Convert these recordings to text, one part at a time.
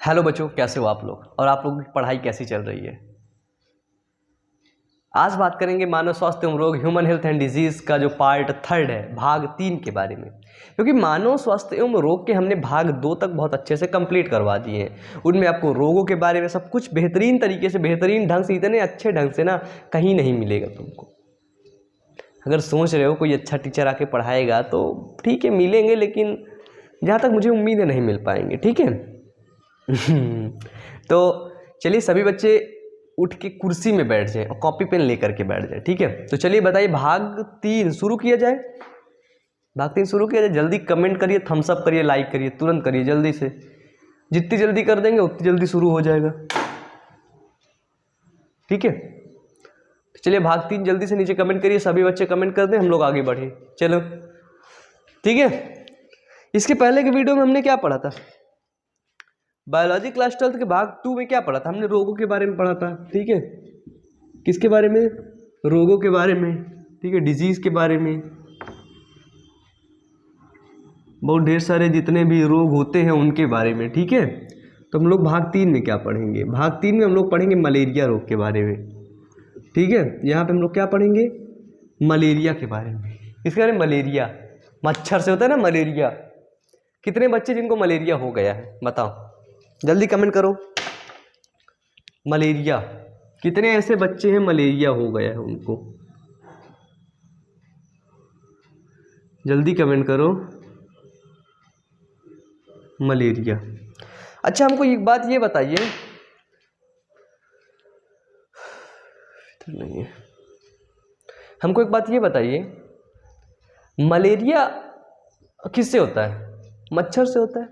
Hello बच्चों, कैसे हो आप लोग और आप लोगों की पढ़ाई कैसी चल रही है। आज बात करेंगे मानव स्वास्थ्य एवं रोग ह्यूमन हेल्थ एंड डिजीज का जो पार्ट 3 है, भाग 3 के बारे में। क्योंकि मानव स्वास्थ्य एवं रोग के हमने भाग 2 तक बहुत अच्छे से कंप्लीट करवा दिए हैं। उनमें आपको रोगों के बारे में सब कुछ बेहतरीन तरीके से, बेहतरीन ढंग से, इतने अच्छे ढंग से ना कहीं नहीं मिलेगा तुमको। अगर सोच रहे हो कोई अच्छा टीचर आके पढ़ाएगा तो ठीक है, मिलेंगे, लेकिन जहाँ तक मुझे उम्मीद है नहीं मिल पाएंगे। ठीक है। तो चलिए सभी बच्चे उठ के कुर्सी में बैठ जाएं और कॉपी पेन लेकर के बैठ जाएं। ठीक है, तो चलिए बताइए भाग 3 शुरू किया जाए। भाग 3 शुरू किया जाए। जल्दी कमेंट करिए, थम्स अप करिए, लाइक करिए, तुरंत करिए जल्दी से। जितनी जल्दी कर देंगे उतनी जल्दी शुरू हो जाएगा। ठीक है, तो चलिए भाग 3 जल्दी से नीचे कमेंट करिए। सभी बच्चे कमेंट कर दें, हम लोग आगे बढ़े। चलो ठीक है। इसके पहले के वीडियो में हमने क्या पढ़ा था? बायोलॉजी क्लास 12 के भाग 2 में क्या पढ़ा था? हमने रोगों के बारे में पढ़ा था। ठीक है, किसके बारे में? रोगों के बारे में। ठीक है, डिजीज के बारे में। बहुत ढेर सारे जितने भी रोग होते हैं उनके बारे में। ठीक है, तो हम लोग भाग 3 में क्या पढ़ेंगे? भाग 3 में हम लोग पढ़ेंगे मलेरिया रोग के बारे में। ठीक है, यहाँ पे हम लोग क्या पढ़ेंगे? मलेरिया के बारे में। किसके बारे में? मलेरिया। मच्छर से होता है ना मलेरिया। कितने बच्चे जिनको मलेरिया हो गया है बताओ, जल्दी कमेंट करो। मलेरिया, कितने ऐसे बच्चे हैं मलेरिया हो गया है उनको? जल्दी कमेंट करो। मलेरिया। अच्छा, हमको एक बात ये बताइए, नहीं है, हमको एक बात ये बताइए, मलेरिया किससे होता है? मच्छर से होता है?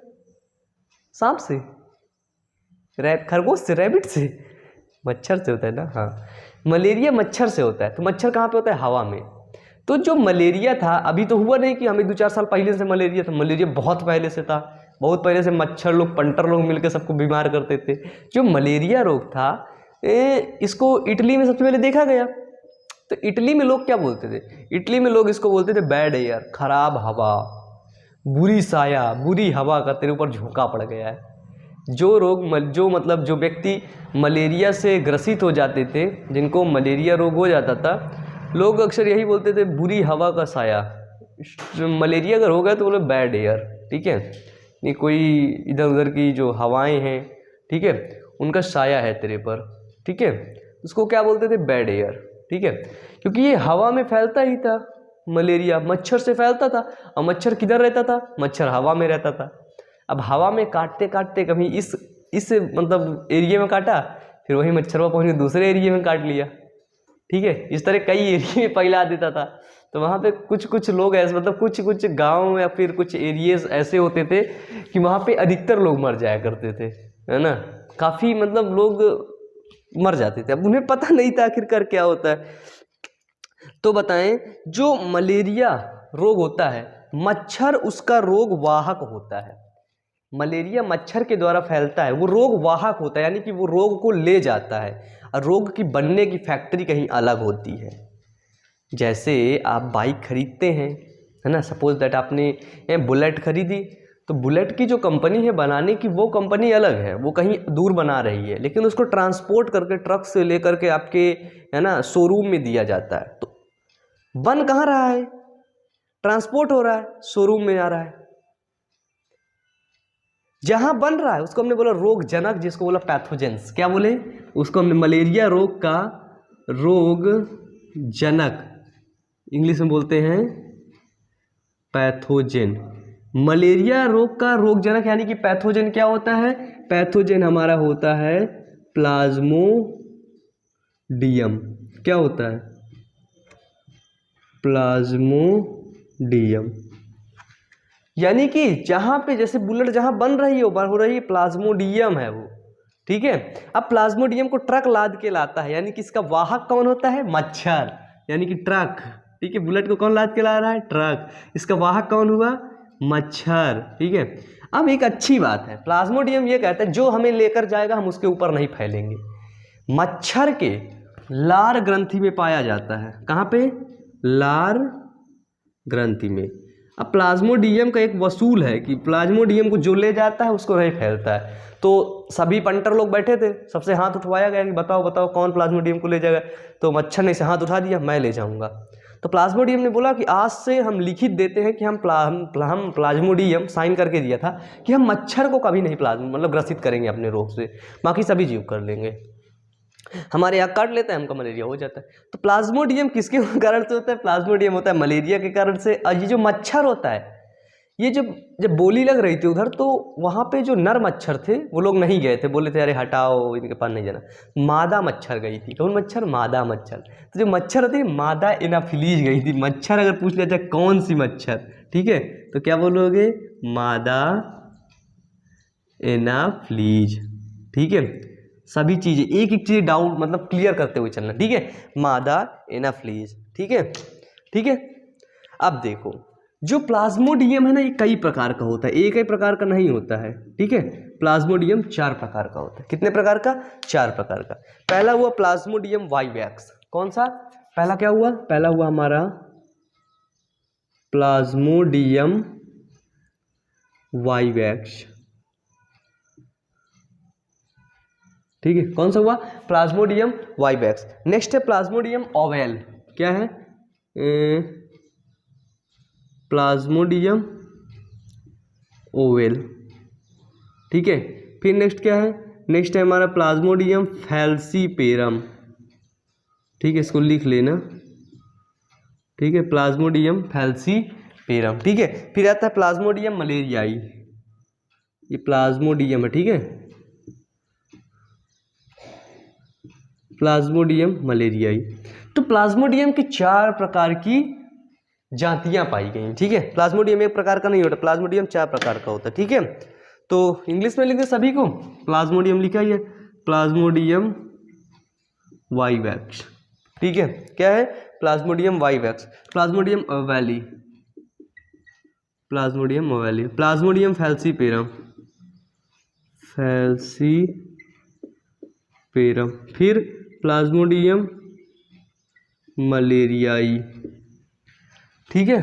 सांप से? खरगोश से? रैबिट से? मच्छर से होता है ना। हाँ, मलेरिया मच्छर से होता है। तो मच्छर कहाँ पे होता है? हवा में। तो जो मलेरिया था, अभी तो हुआ नहीं कि हमें 2-4 साल पहले से मलेरिया था। मलेरिया बहुत पहले से था। बहुत पहले से मच्छर लोग, पंटर लोग मिलकर सबको बीमार करते थे। जो मलेरिया रोग था, इसको इटली में सबसे पहले देखा गया। तो इटली में लोग क्या बोलते थे? इटली में लोग इसको बोलते थे बैड एयर, खराब हवा, बुरी साया, बुरी हवा का तेरे ऊपर झोंका पड़ गया है। जो व्यक्ति मलेरिया से ग्रसित हो जाते थे, जिनको मलेरिया रोग हो जाता था, लोग अक्सर यही बोलते थे, बुरी हवा का साया। मलेरिया अगर हो गया तो बोले बैड एयर। ठीक है, नहीं कोई इधर उधर की जो हवाएं हैं, ठीक है, उनका साया है तेरे पर। ठीक है, उसको क्या बोलते थे? Bad air. ठीक है, क्योंकि ये हवा में फैलता ही था। मलेरिया मच्छर से फैलता था, और मच्छर किधर रहता था? मच्छर हवा में रहता था। अब हवा में काटते काटते कभी इस मतलब एरिया में काटा, फिर वही मच्छरवा पहुंच के दूसरे एरिया में काट लिया। ठीक है, इस तरह कई एरिया में फैला देता था। तो वहाँ पे कुछ कुछ लोग ऐसे, मतलब कुछ कुछ गांव या फिर कुछ एरियाज ऐसे होते थे कि वहाँ पे अधिकतर लोग मर जाया करते थे, है ना। काफ़ी मतलब लोग मर जाते थे। अब उन्हें पता नहीं था आखिरकार क्या होता है। तो बताएं, जो मलेरिया रोग होता है, मच्छर उसका रोग वाहक होता है। मलेरिया मच्छर के द्वारा फैलता है, वो रोग वाहक होता है, यानी कि वो रोग को ले जाता है। और रोग की बनने की फैक्ट्री कहीं अलग होती है। जैसे आप बाइक खरीदते हैं, है ना, सपोज दैट आपने बुलेट खरीदी, तो बुलेट की जो कंपनी है बनाने की, वो कंपनी अलग है, वो कहीं दूर बना रही है, लेकिन उसको ट्रांसपोर्ट करके ट्रक से लेकर के आपके, है ना, शोरूम में दिया जाता है। तो बन कहाँ रहा है? ट्रांसपोर्ट हो रहा है, शोरूम में आ रहा है। जहां बन रहा है उसको हमने बोला रोग जनक, जिसको बोला पैथोजेंस। क्या बोले उसको हमने? मलेरिया रोग का रोग जनक, इंग्लिश में बोलते हैं पैथोजेन। मलेरिया रोग का रोग जनक यानी कि पैथोजेन क्या होता है? पैथोजेन हमारा होता है प्लाज्मोडियम। क्या होता है? प्लाज्मोडियम। यानी कि जहां पे, जैसे बुलेट जहां बन रही है, हो रही है, प्लाज्मोडियम है वो। ठीक है, अब प्लाज्मोडियम को ट्रक लाद के लाता है, यानी कि इसका वाहक कौन होता है? मच्छर, यानी कि ट्रक। ठीक है, बुलेट को कौन लाद के ला रहा है? ट्रक। इसका वाहक कौन हुआ? मच्छर। ठीक है, अब एक अच्छी बात है, प्लाज्मोडियम ये कहता है जो हमें लेकर जाएगा हम उसके ऊपर नहीं फैलेंगे। मच्छर के लार ग्रंथि में पाया जाता है। कहाँ पे? लार ग्रंथि में। अब प्लाज्मोडियम का एक वसूल है कि प्लाज्मोडियम को जो ले जाता है उसको नहीं फैलता है। तो सभी पंटर लोग बैठे थे, सबसे हाथ उठवाया गया कि बताओ बताओ कौन प्लाज्मोडियम को ले जाएगा। तो मच्छर ने से हाथ उठा दिया, मैं ले जाऊंगा। तो प्लाज्मोडियम ने बोला कि आज से हम लिखित देते हैं कि हम प्लाज्मोडियम साइन करके दिया था कि हम मच्छर को कभी नहीं मतलब ग्रसित करेंगे अपने रोग से, बाकी सभी जीव कर लेंगे। हमारे यहाँ काट लेता है, हमको मलेरिया हो जाता है। तो प्लाज्मोडियम किसके कारण से होता है? प्लाज्मोडियम होता है मलेरिया के कारण से। और ये जो मच्छर होता है, ये जब बोली लग रही थी उधर, तो वहाँ पे जो नर मच्छर थे वो लोग नहीं गए थे, बोले थे अरे हटाओ इनके पास नहीं जाना। मादा मच्छर गई थी। कौन मच्छर? मादा मच्छर। तो जो मच्छर थी मादा एनाफिलीज गई थी। मच्छर अगर पूछ लिया जाए कौन सी मच्छर, ठीक है, तो क्या बोलोगे? मादा एनाफिलीज। ठीक है, सभी चीज़ें एक एक चीज़ डाउट मतलब क्लियर करते हुए चलना, ठीक है। मादा एनाफिलीज, ठीक है, ठीक है। अब देखो जो प्लाज्मोडियम है ना, ये कई प्रकार का होता है, एक ही प्रकार का नहीं होता है, ठीक है। प्लाज्मोडियम 4 प्रकार का होता है। कितने प्रकार का? 4 प्रकार का। पहला हुआ प्लाज्मोडियम वाइवैक्स। कौन सा? पहला क्या हुआ? पहला हुआ हमारा प्लाज्मोडियम वाइवैक्स, ठीक है। कौन सा हुआ? Plasmodium vivax. नेक्स्ट है प्लाज्मोडियम ओवेल। क्या है? प्लाज्मोडियम ओवेल, ठीक है। फिर नेक्स्ट क्या है? नेक्स्ट है हमारा प्लाज्मोडियम फैल्सीपेरम, ठीक है, इसको लिख लेना, ठीक है, प्लाज्मोडियम फैल्सीपेरम, ठीक है। फिर आता है प्लाज्मोडियम मलेरियाई, ये प्लाज्मोडियम है, ठीक है, प्लाज्मोडियम मलेरियाई। तो प्लाज्मोडियम की 4 प्रकार की जातियां पाई गई, ठीक है। प्लाज्मोडियम एक प्रकार का नहीं होता, प्लाज्मोडियम 4 प्रकार का होता है, ठीक है। तो इंग्लिश में लिखते सभी को, प्लाज्मोडियम लिखा ही है, प्लाज्मोडियम वाइवैक्स, ठीक है। क्या है? Plasmodium vivax. Plasmodium ओवेली, Plasmodium ओवेली। Plasmodium falciparum, falciparum. फिर प्लाज्मोडियम मलेरियाई, ठीक है।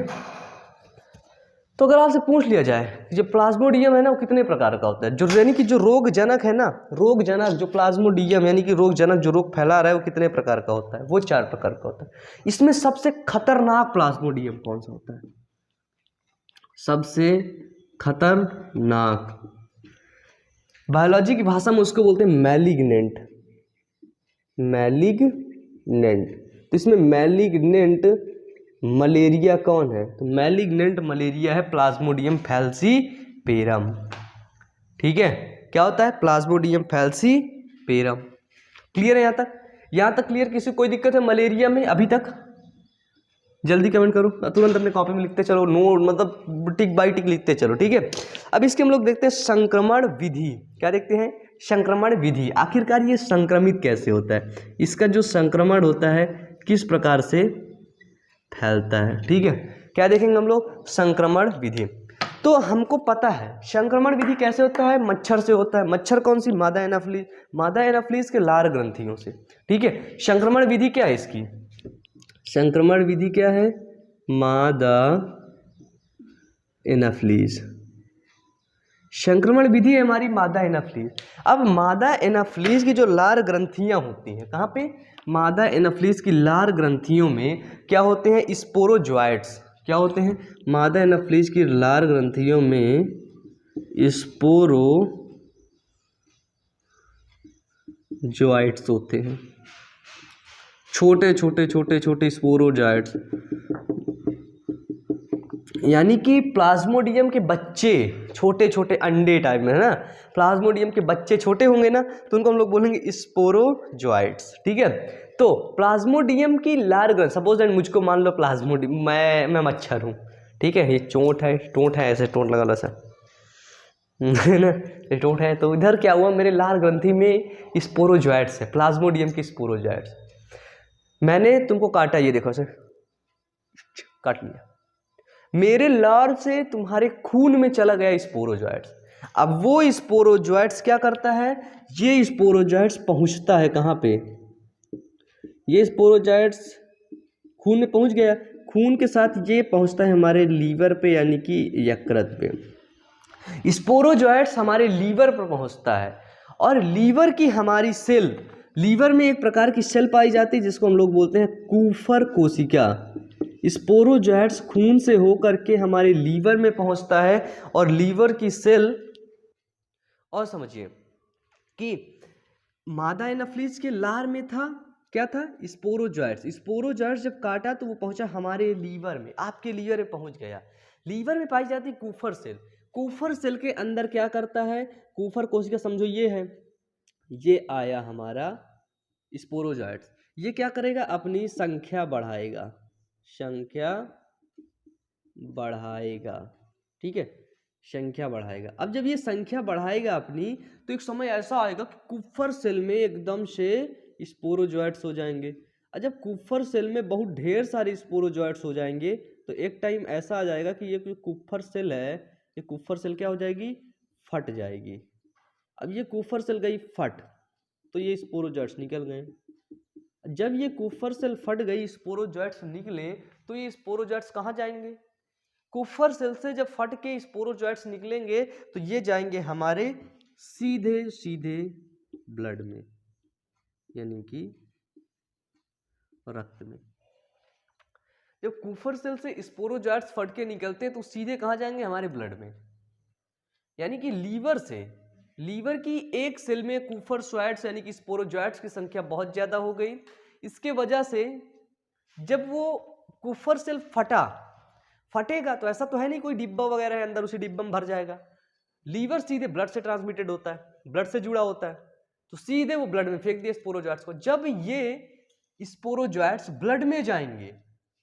तो अगर आपसे पूछ लिया जाए कि जो प्लाज्मोडियम है ना वो कितने प्रकार का होता है, जो यानी कि जो रोग जनक है ना, रोग जनक जो प्लाज्मोडियम यानी कि रोग जनक जो रोग फैला रहा है वो कितने प्रकार का होता है? वो 4 प्रकार का होता है। इसमें सबसे खतरनाक प्लाज्मोडियम कौन सा होता है? सबसे खतरनाक, बायोलॉजी की भाषा में उसको बोलते हैं मैलिग्नेंट, मैलिग्नेंट। तो इसमें मैलिग्नेंट मलेरिया कौन है? तो मैलिग्नेंट मलेरिया है प्लाज्मोडियम फैल्सीपेरम, ठीक है। क्या होता है? Plasmodium falciparum. क्लियर है यहाँ तक? यहाँ तक क्लियर? किसी कोई दिक्कत है मलेरिया में अभी तक? जल्दी कमेंट करो, तुरंत अपने कॉपी में लिखते चलो, नोट मतलब टिक बाई टिक लिखते चलो, ठीक है। अब इसके हम लोग देखते हैं संक्रमण विधि। क्या देखते हैं? संक्रमण विधि। आखिरकार ये संक्रमित कैसे होता है, इसका जो संक्रमण होता है किस प्रकार से फैलता है, ठीक है। क्या देखेंगे हम लोग? संक्रमण विधि। तो हमको पता है संक्रमण विधि कैसे होता है, मच्छर से होता है। मच्छर कौन सी? मादा एनाफिलीज, मादा एनाफिलीज के लार ग्रंथियों से, ठीक है। संक्रमण विधि क्या है इसकी? संक्रमण विधि क्या है? मादा एनाफिलीज। संक्रमण विधि है हमारी मादा एनाफिलीज। अब मादा एनाफिलीज की जो लार ग्रंथियां होती हैं, कहाँ पे? मादा एनाफिलीज की लार ग्रंथियों में क्या होते हैं? स्पोरोजोइट्स। क्या होते हैं? मादा एनाफिलीज की लार ग्रंथियों में स्पोरोजोइट्स होते हैं, छोटे छोटे छोटे छोटे स्पोरोजोइट्स, यानी कि प्लाज्मोडियम के बच्चे छोटे छोटे अंडे टाइप में है ना, प्लाज्मोडियम के बच्चे छोटे होंगे ना तो उनको हम लोग बोलेंगे स्पोरोजोइट्स, ठीक है। तो प्लाज्मोडियम की लार ग्रंथि, सपोज दैट मुझको मान लो प्लाज्मोडियम, मैं मच्छर हूँ, ठीक है, ये चोट है ऐसे टोंट लगा सा है ना, ये टोंट है। तो इधर क्या हुआ, मेरे लार ग्रंथि में स्पोरोजोइट्स है, प्लाज्मोडियम की स्पोरोजोइट्स। मैंने तुमको काटा, ये देखो सर, काट लिया, मेरे लार से तुम्हारे खून में चला गया स्पोरोजोइट्स। अब वो स्पोरोजोइट्स क्या करता है, ये स्पोरोजोइट्स पहुंचता है कहाँ पे, ये स्पोरोजोइट्स खून में पहुंच गया, खून के साथ ये पहुंचता है हमारे लीवर पे यानी कि यकृत पे। स्पोरोजोइट्स हमारे लीवर पर पहुंचता है और लीवर की हमारी सेल, लीवर में एक प्रकार की सेल पाई जाती है जिसको हम लोग बोलते हैं कूफर कोशिका। स्पोरोजोइट्स खून से होकर के हमारे लीवर में पहुंचता है और लीवर की सेल, और समझिए कि मादा एनाफ्लिज के लार में था क्या था, स्पोरोजोइट्स। स्पोरोजोइट्स जब काटा तो वो पहुंचा हमारे लीवर में, आपके लीवर में पहुंच गया। लीवर में पाई जाती कूफर सेल। कूफर सेल के अंदर क्या करता है, कूफर कोशिका समझो ये है, ये आया हमारा स्पोरोजोइट्स। ये क्या करेगा, अपनी संख्या बढ़ाएगा, संख्या बढ़ाएगा, ठीक है, संख्या बढ़ाएगा। अब जब ये संख्या बढ़ाएगा अपनी, तो एक समय ऐसा आएगा कि कुफर सेल में एकदम से स्पोरोजोइट्स हो जाएंगे। और जब कुफर सेल में बहुत ढेर सारे स्पोरोजोइट्स हो जाएंगे तो एक टाइम ऐसा आ जाएगा कि ये जो कुफर सेल है, ये कुफर सेल क्या हो जाएगी, फट जाएगी। अब ये कुफर सेल गई फट, तो ये स्पोरोजोइट्स निकल गए। जब ये कुफर सेल फट गई, स्पोरोजोइट्स निकले, तो ये स्पोरोजोइट्स कहाँ जाएंगे, कुफर सेल से जब फट के स्पोरोजोइट्स निकलेंगे तो ये जाएंगे हमारे सीधे सीधे ब्लड में, यानी कि रक्त में। जब कुफर सेल से स्पोरोजोइट्स फट के निकलते हैं तो सीधे कहाँ जाएंगे, हमारे ब्लड में, यानी कि लीवर से, लीवर की एक सेल में कुफरसोइट्स यानी कि स्पोरोजोइट्स की संख्या बहुत ज्यादा हो गई। इसके वजह से जब वो कुफर सेल फटेगा तो ऐसा तो है नहीं कोई डिब्बा वगैरह है अंदर, उसी डिब्बा में भर जाएगा। लीवर सीधे ब्लड से ट्रांसमिटेड होता है, ब्लड से जुड़ा होता है, तो सीधे वो ब्लड में फेंक दिया स्पोरोजोइट्स को। जब ये स्पोरोजोइट्स ब्लड में जाएंगे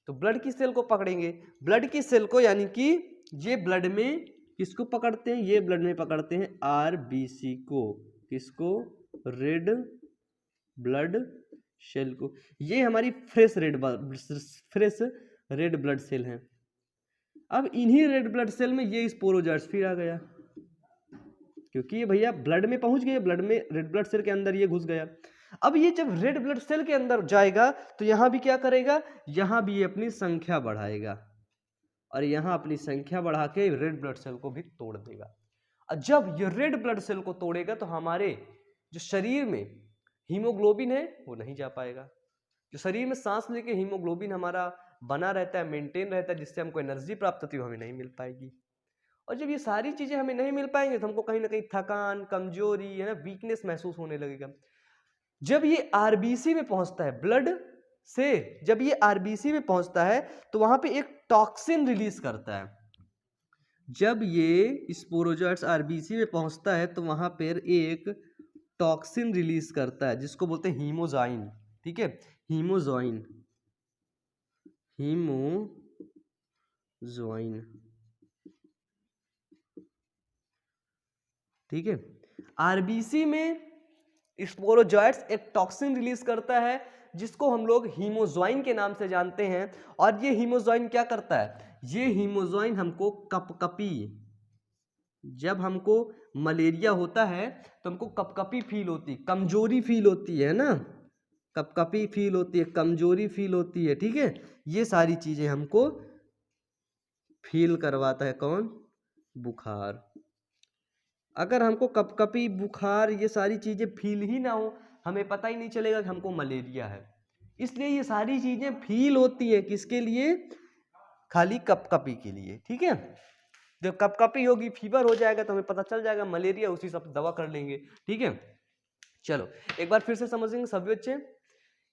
तो ब्लड की सेल को पकड़ेंगे, ब्लड की सेल को, यानी कि ये ब्लड में किसको पकड़ते हैं, ये ब्लड में पकड़ते हैं आरबीसी को, किसको, रेड ब्लड सेल को। ये हमारी फ्रेश रेड ब्लड सेल है। अब इन्हीं रेड ब्लड सेल में ये स्पोरोजोइट्स फिर आ गया, क्योंकि ये भैया ब्लड में पहुंच गए, ब्लड में रेड ब्लड सेल के अंदर ये घुस गया। अब ये जब रेड ब्लड सेल के अंदर जाएगा तो यहां भी क्या करेगा, यहां भी ये अपनी संख्या बढ़ाएगा और यहां अपनी संख्या बढ़ा के रेड ब्लड सेल को भी तोड़ देगा। और जब ये रेड ब्लड सेल को तोड़ेगा तो हमारे जो शरीर में हीमोग्लोबिन है वो नहीं जा पाएगा। जो शरीर में सांस लेके हीमोग्लोबिन हमारा बना रहता है, मेंटेन रहता है, जिससे हमको एनर्जी प्राप्त होती है, वो हमें नहीं मिल पाएगी। और जब ये सारी चीजें हमें नहीं मिल पाएंगे तो हमको कहीं ना कहीं थकान, कमजोरी, है ना, वीकनेस महसूस होने लगेगा। जब ये आरबीसी में पहुंचता है ब्लड से, जब ये आरबीसी में पहुंचता है तो वहां पे एक टॉक्सिन रिलीज करता है। जब ये स्पोरोजोइट्स आरबीसी में पहुंचता है तो वहां पर एक टॉक्सिन रिलीज करता है जिसको बोलते हैं हीमोजाइन, ठीक है, हीमोजाइन, हीमोजाइन, ठीक है। आरबीसी में स्पोरोजोइट्स एक टॉक्सिन रिलीज करता है जिसको हम लोग हीमोजाइन के नाम से जानते हैं। और ये हीमोजाइन क्या करता है, ये हीमोजाइन हमको कपकपी, जब हमको मलेरिया होता है तो हमको कपकपी फील होती, कमजोरी फील होती है ना, कपकपी फील होती है, कमजोरी फील होती है, ठीक है, ये सारी चीजें हमको फील करवाता है कौन, बुखार। अगर हमको कपकपी, बुखार, ये सारी चीजें फील ही ना हो, हमें पता ही नहीं चलेगा कि हमको मलेरिया है। इसलिए ये सारी चीजें फील होती है किसके लिए, खाली कपकपी के लिए, ठीक है। जब कपकपी होगी, फीवर हो जाएगा तो हमें पता चल जाएगा मलेरिया, उसी से दवा कर लेंगे, ठीक है। चलो एक बार फिर से समझेंगे सभी बच्चे।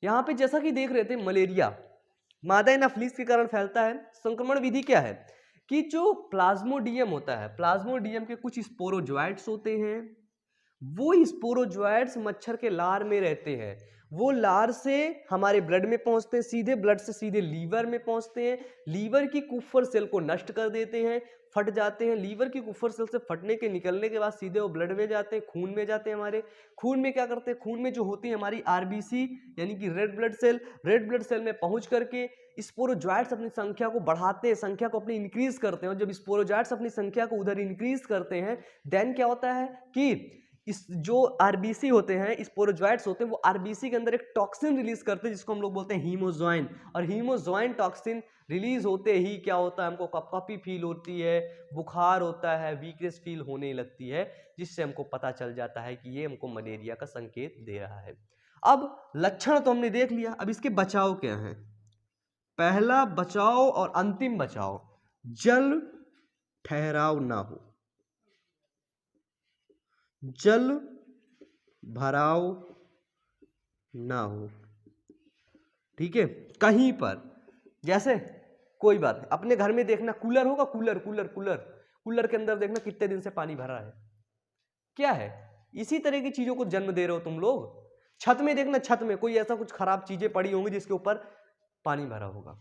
यहाँ पे जैसा कि देख रहे थे, मलेरिया मादा एनाफ्लिस के कारण फैलता है। संक्रमण विधि क्या है कि जो प्लाज्मोडियम होता है, प्लाज्मोडियम के कुछ स्पोरोजोइट्स होते हैं, वो स्पोरोजोइट्स मच्छर के लार में रहते हैं, वो लार से हमारे ब्लड में पहुंचते हैं, सीधे ब्लड से सीधे लीवर में पहुंचते हैं, लीवर की कुफर सेल को नष्ट कर देते हैं, फट जाते हैं। लीवर की कुफर सेल से फटने के निकलने के बाद सीधे वो ब्लड में जाते हैं, खून में जाते हैं। हमारे खून में क्या करते हैं, खून में जो होती है हमारी आरबीसी यानी कि red blood cell, red blood cell में पहुंच करके स्पोरोजोइट्स अपनी संख्या को बढ़ाते हैं, संख्या को अपनी इंक्रीज करते हैं। और जब स्पोरोजोइट्स अपनी संख्या को उधर इंक्रीज करते हैं, देन क्या होता है कि इस जो आरबीसी होते हैं, स्पोरोजोइट्स होते हैं, वो आरबीसी के अंदर एक टॉक्सिन रिलीज करते हैं जिसको हम लोग बोलते हैं हीमोजाइन। और हीमोजाइन टॉक्सिन रिलीज होते ही क्या होता है, हमको कपकपी फील होती है, बुखार होता है, वीकनेस फील होने लगती है, जिससे हमको पता चल जाता है कि ये हमको मलेरिया का संकेत दे रहा है। अब लक्षण तो हमने देख लिया, अब इसके बचाव क्या है। पहला बचाव और अंतिम बचाव, जल ठहराव ना हो, जल भराव ना हो, ठीक है। कहीं पर जैसे कोई बात नहीं, अपने घर में देखना कूलर होगा, कूलर कूलर कूलर कूलर के अंदर देखना कितने दिन से पानी भरा है, क्या है, इसी तरह की चीजों को जन्म दे रहे हो तुम लोग। छत में देखना, छत में कोई ऐसा कुछ खराब चीजें पड़ी होंगी जिसके ऊपर पानी भरा होगा,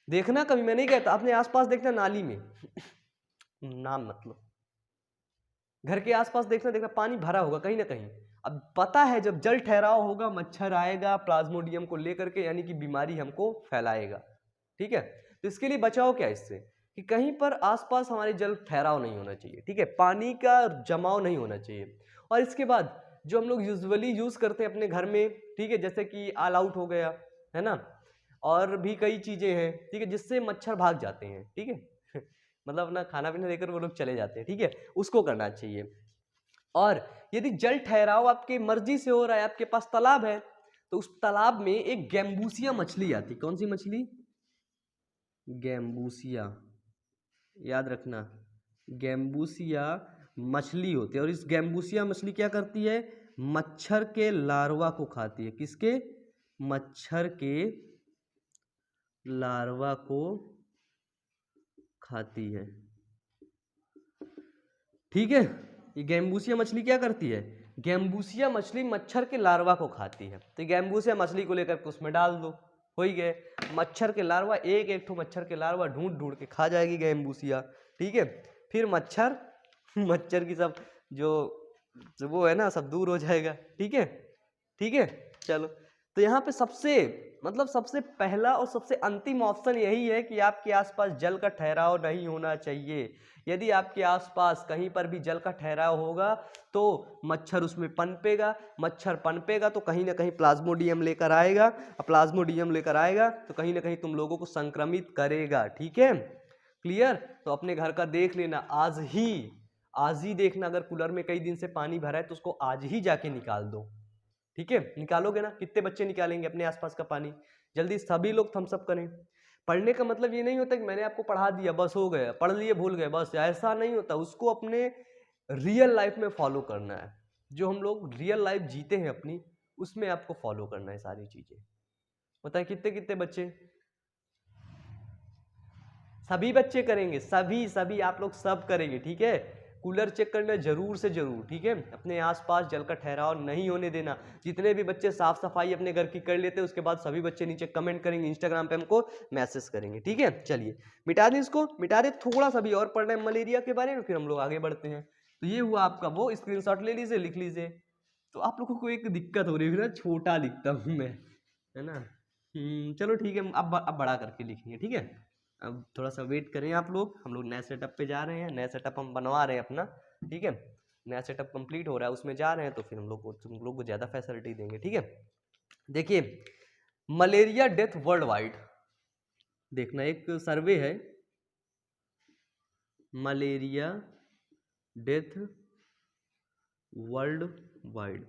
देखना। कभी मैं नहीं कहता, अपने आसपास देखना, नाली में नाम मतलब घर के आसपास देखना, देखना पानी भरा होगा कहीं ना कहीं। अब पता है जब जल ठहराव होगा, मच्छर आएगा प्लाज्मोडियम को लेकर के, यानी कि बीमारी हमको फैलाएगा, ठीक है। तो इसके लिए बचाव क्या है इससे, कि कहीं पर आसपास हमारे जल ठहराव नहीं होना चाहिए, ठीक है, पानी का जमाव नहीं होना चाहिए। और इसके बाद जो हम लोग यूजुअली यूज करते हैं अपने घर में, ठीक है, जैसे कि ऑल आउट हो गया, है ना, और भी कई चीजें हैं, ठीक है, जिससे मच्छर भाग जाते हैं, ठीक है मतलब अपना खाना पीना देकर वो लोग चले जाते हैं, ठीक है, उसको करना चाहिए। और यदि जल ठहराव आपकी मर्जी से हो रहा है, आपके पास तालाब है, तो उस तालाब में एक गैम्बूसिया मछली आती, कौन सी मछली, गैम्बूसिया, याद रखना, गैम्बूसिया मछली होती है। और इस गैम्बूसिया मछली क्या करती है, मच्छर के लार्वा को खाती है, किसके, मच्छर के लार्वा को खाती है, ठीक है। ये गैम्बूसिया मछली क्या करती है, गैम्बूसिया मछली मच्छर के लार्वा को खाती है। तो गैम्बूसिया मछली को लेकर उसमें डाल दो, हो ही गए मच्छर के लार्वा, एक एक ठो मच्छर के लार्वा ढूंढ ढूंढ के खा जाएगी गैम्बूसिया, ठीक है। फिर मच्छर मच्छर की सब जो वो है ना, सब दूर हो जाएगा, ठीक है, ठीक है। चलो, तो यहाँ पे सबसे मतलब सबसे पहला और सबसे अंतिम ऑप्शन यही है कि आपके आसपास जल का ठहराव नहीं होना चाहिए। यदि आपके आसपास कहीं पर भी जल का ठहराव होगा तो मच्छर उसमें पनपेगा, मच्छर पनपेगा तो कहीं ना कहीं प्लाज्मोडियम लेकर आएगा, और प्लाज्मोडियम लेकर आएगा तो कहीं ना कहीं तुम लोगों को संक्रमित करेगा, ठीक है, क्लियर। तो अपने घर का देख लेना, आज ही देखना, अगर कूलर में कई दिन से पानी भरा है तो उसको आज ही जाके निकाल दो, ठीक है। निकालोगे ना, कितने बच्चे निकालेंगे अपने आसपास का पानी, जल्दी सभी लोग थम्स अप करें। पढ़ने का मतलब ये नहीं होता कि मैंने आपको पढ़ा दिया बस हो गया, पढ़ लिए भूल गए बस, ऐसा नहीं होता। उसको अपने रियल लाइफ में फॉलो करना है, जो हम लोग रियल लाइफ जीते हैं अपनी, उसमें आपको फॉलो करना है सारी चीजें। बताएं कितने कितने बच्चे, सभी बच्चे करेंगे, सभी सभी आप लोग सब करेंगे, ठीक है। कूलर चेक करना जरूर से जरूर, ठीक है। अपने आसपास जल का ठहराव नहीं होने देना। जितने भी बच्चे साफ सफाई अपने घर की कर लेते हैं, उसके बाद सभी बच्चे नीचे कमेंट करेंगे, इंस्टाग्राम पे हमको मैसेज करेंगे, ठीक है। चलिए मिटा दें इसको, मिटा दे, थोड़ा सा भी और पढ़ना है मलेरिया के बारे में, फिर हम लोग आगे बढ़ते हैं। तो ये हुआ आपका वो, स्क्रीनशॉट ले लीजिए, लिख लीजिए। तो आप लोगों को एक दिक्कत हो रही है ना, छोटा लिखता हूँ मैं, है ना। चलो ठीक है, अब बड़ा करके लिखेंगे, ठीक है। अब थोड़ा सा वेट करें आप लोग, हम लोग नए सेटअप पे जा रहे हैं, नया सेटअप हम बनवा रहे हैं अपना, ठीक है। नया सेटअप कंप्लीट हो रहा है, उसमें जा रहे हैं, तो फिर हम लोग तुम लोग को ज़्यादा फैसिलिटी देंगे, ठीक है। देखिए, मलेरिया डेथ वर्ल्ड वाइड, देखना एक सर्वे है, मलेरिया डेथ वर्ल्ड वाइड,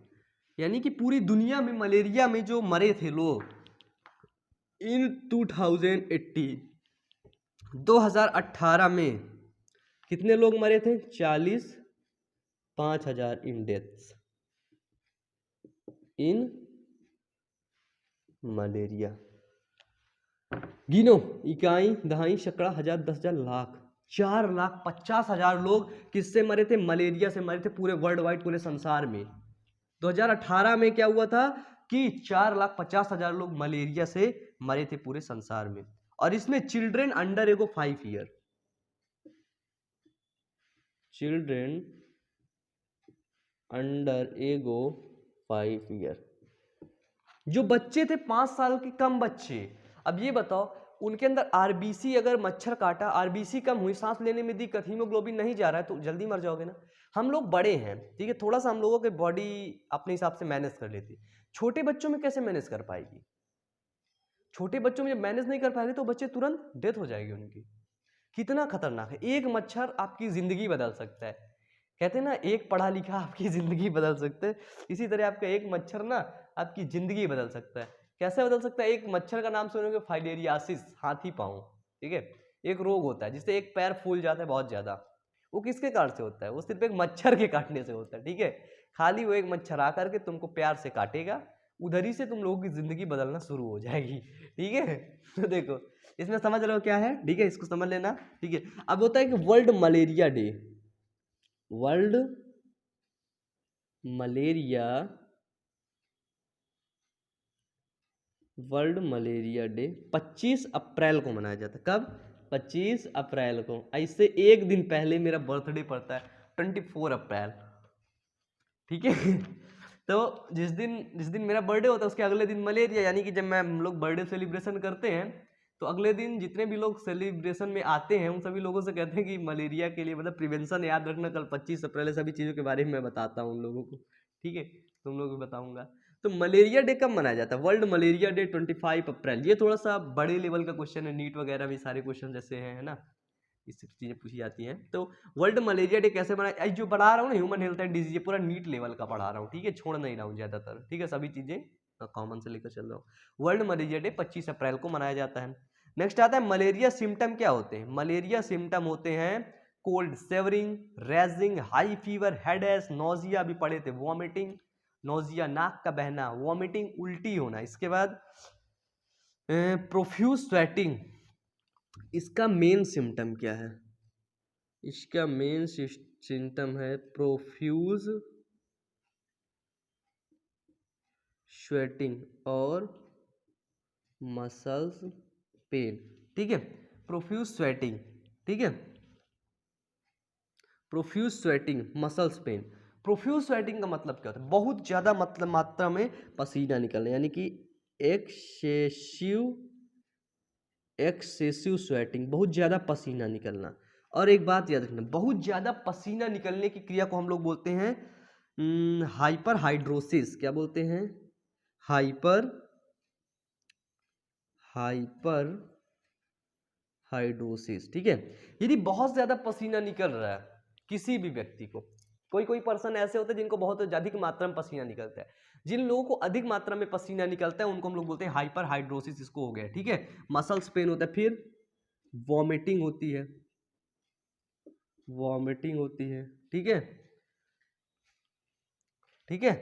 यानी कि पूरी दुनिया में मलेरिया में जो मरे थे लोग इन 2018 में कितने लोग मरे थे, 45,000 इन डेथ्स इन मलेरिया। गिनो, इकाई, दहाई, शकड़ा, हजार, 10,000, लाख, 4,50,000 लोग किससे मरे थे, मलेरिया से मरे थे, पूरे वर्ल्ड वाइड, पूरे संसार में। 2018 में क्या हुआ था कि 4,50,000 लोग मलेरिया से मरे थे पूरे संसार में। और इसमें चिल्ड्रेन अंडर एगो 5 ईयर, चिल्ड्रेन अंडर एगो 5 ईयर, जो बच्चे थे 5 साल के कम बच्चे। अब ये बताओ, उनके अंदर आरबीसी, अगर मच्छर काटा, आरबीसी कम हुई, सांस लेने में दिक्कत, हीमोग्लोबिन नहीं जा रहा है, तो जल्दी मर जाओगे ना। हम लोग बड़े हैं, ठीक है, थोड़ा सा हम लोगों की बॉडी अपने हिसाब से मैनेज कर लेती है, छोटे बच्चों में कैसे मैनेज कर पाएगी। छोटे बच्चों में जब मैनेज नहीं कर पाएंगे तो बच्चे तुरंत डेथ हो जाएगी उनकी। कितना खतरनाक है, एक मच्छर आपकी जिंदगी बदल सकता है। कहते हैं ना एक पढ़ा लिखा आपकी जिंदगी बदल सकता है, इसी तरह आपका एक मच्छर ना आपकी जिंदगी बदल सकता है। कैसे बदल सकता है? एक मच्छर का नाम सुनोगे, फाइलेरियासिस, हाथी पाँव, ठीक है, एक रोग होता है जिससे एक पैर फूल जाता है बहुत ज्यादा। वो किसके कारण से होता है? वो सिर्फ एक मच्छर के काटने से होता है, ठीक है। खाली वो एक मच्छर आकर के तुमको प्यार से काटेगा, उधर ही से तुम लोगों की जिंदगी बदलना शुरू हो जाएगी, ठीक है। तो देखो इसमें समझ लो क्या है, ठीक है, इसको समझ लेना, ठीक है। अब होता है कि world malaria day, world malaria, world malaria day 25 अप्रैल को मनाया जाता है। कब? 25 अप्रैल को। ऐसे एक दिन पहले मेरा बर्थडे पड़ता है 24 अप्रैल, ठीक है। तो जिस दिन मेरा बर्थडे होता है उसके अगले दिन मलेरिया, यानी कि जब हम लोग बर्थडे सेलिब्रेशन करते हैं तो अगले दिन जितने भी लोग सेलिब्रेशन में आते हैं उन सभी लोगों से कहते हैं कि मलेरिया के लिए मतलब प्रिवेंशन याद रखना, कल 25 अप्रैल सभी चीज़ों के बारे में मैं बताता हूँ उन लोगों को, ठीक है, तुम लोग भी बताऊंगा। तो मलेरिया डे कब मनाया जाता है? वर्ल्ड मलेरिया डे 25 अप्रैल। ये थोड़ा सा बड़े लेवल का क्वेश्चन है, नीट वगैरह भी सारे क्वेश्चन जैसे हैं, है ना, इससे चीज़ें पूछी जाती हैं। तो वर्ल्ड मलेरिया डे कैसे बनाया, जो पढ़ा रहा हूँ ना ह्यूमन हेल्थ एंड डिजीज, ये पूरा नीट लेवल का पढ़ा रहा हूँ, ठीक है, छोड़ नहीं रहा हूँ ज़्यादातर, ठीक है, सभी चीज़ें कॉमन से लेकर चल रहा हूँ। वर्ल्ड मलेरिया डे 25 अप्रैल को मनाया जाता है। नेक्स्ट आता है मलेरिया सिम्टम क्या होते हैं? मलेरिया सिम्टम होते हैं cold, savouring, raising, high fever, headache, nausea भी पढ़े थे, वॉमिटिंग, नोजिया नाक का बहना, वॉमिटिंग, उल्टी होना। इसके बाद प्रोफ्यूज स्वेटिंग, इसका मेन सिम्टम क्या है? इसका मेन सिम्टम है प्रोफ्यूज स्वेटिंग और मसल्स पेन, ठीक है, प्रोफ्यूज स्वेटिंग, ठीक है, profuse sweating, muscles pain. Profuse sweating का मतलब क्या होता है? बहुत ज़्यादा मतलब मात्रा में पसीना निकलना, यानी कि एक्सेसिव स्वेटिंग, बहुत ज़्यादा पसीना निकलना। और एक बात याद रखना, बहुत ज़्यादा पसीना निकलने की क्रिया को हम लोग बोलते हैं हाइपर हाइड्रोसिस। क्या बोलते हैं? हाइपर हाइड्रोसिस, ठीक है। यदि बहुत ज़्यादा पसीना निकल रहा है किसी भी व्यक्ति को, कोई पर्सन ऐसे होते हैं जिनको बहुत अधिक मात्रा में पसीना निकलता है, जिन लोगों को अधिक मात्रा में पसीना निकलता है उनको हम लोग बोलते हैं हाइपर हाइड्रोसिस, इसको हो गया, ठीक है। मसल्स पेन होता है, फिर वॉमिटिंग होती है, ठीक है, ठीक है,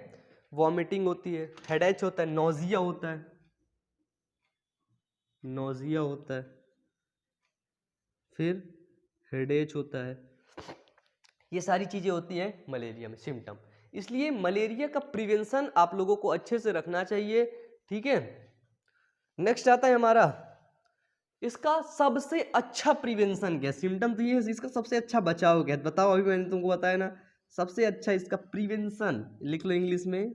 वॉमिटिंग होती है, हेडेक होता है, नोजिया होता है, फिर हेडेक होता है। ये सारी चीज़ें होती हैं मलेरिया में सिम्टम। इसलिए मलेरिया का प्रिवेंशन आप लोगों को अच्छे से रखना चाहिए, ठीक है। नेक्स्ट आता है हमारा, इसका सबसे अच्छा प्रिवेंशन क्या है? सिम्टम तो ये है, इसका सबसे अच्छा बचाव क्या है? बताओ, अभी मैंने तुमको बताया ना, सबसे अच्छा इसका प्रिवेंशन, लिख लो इंग्लिश में,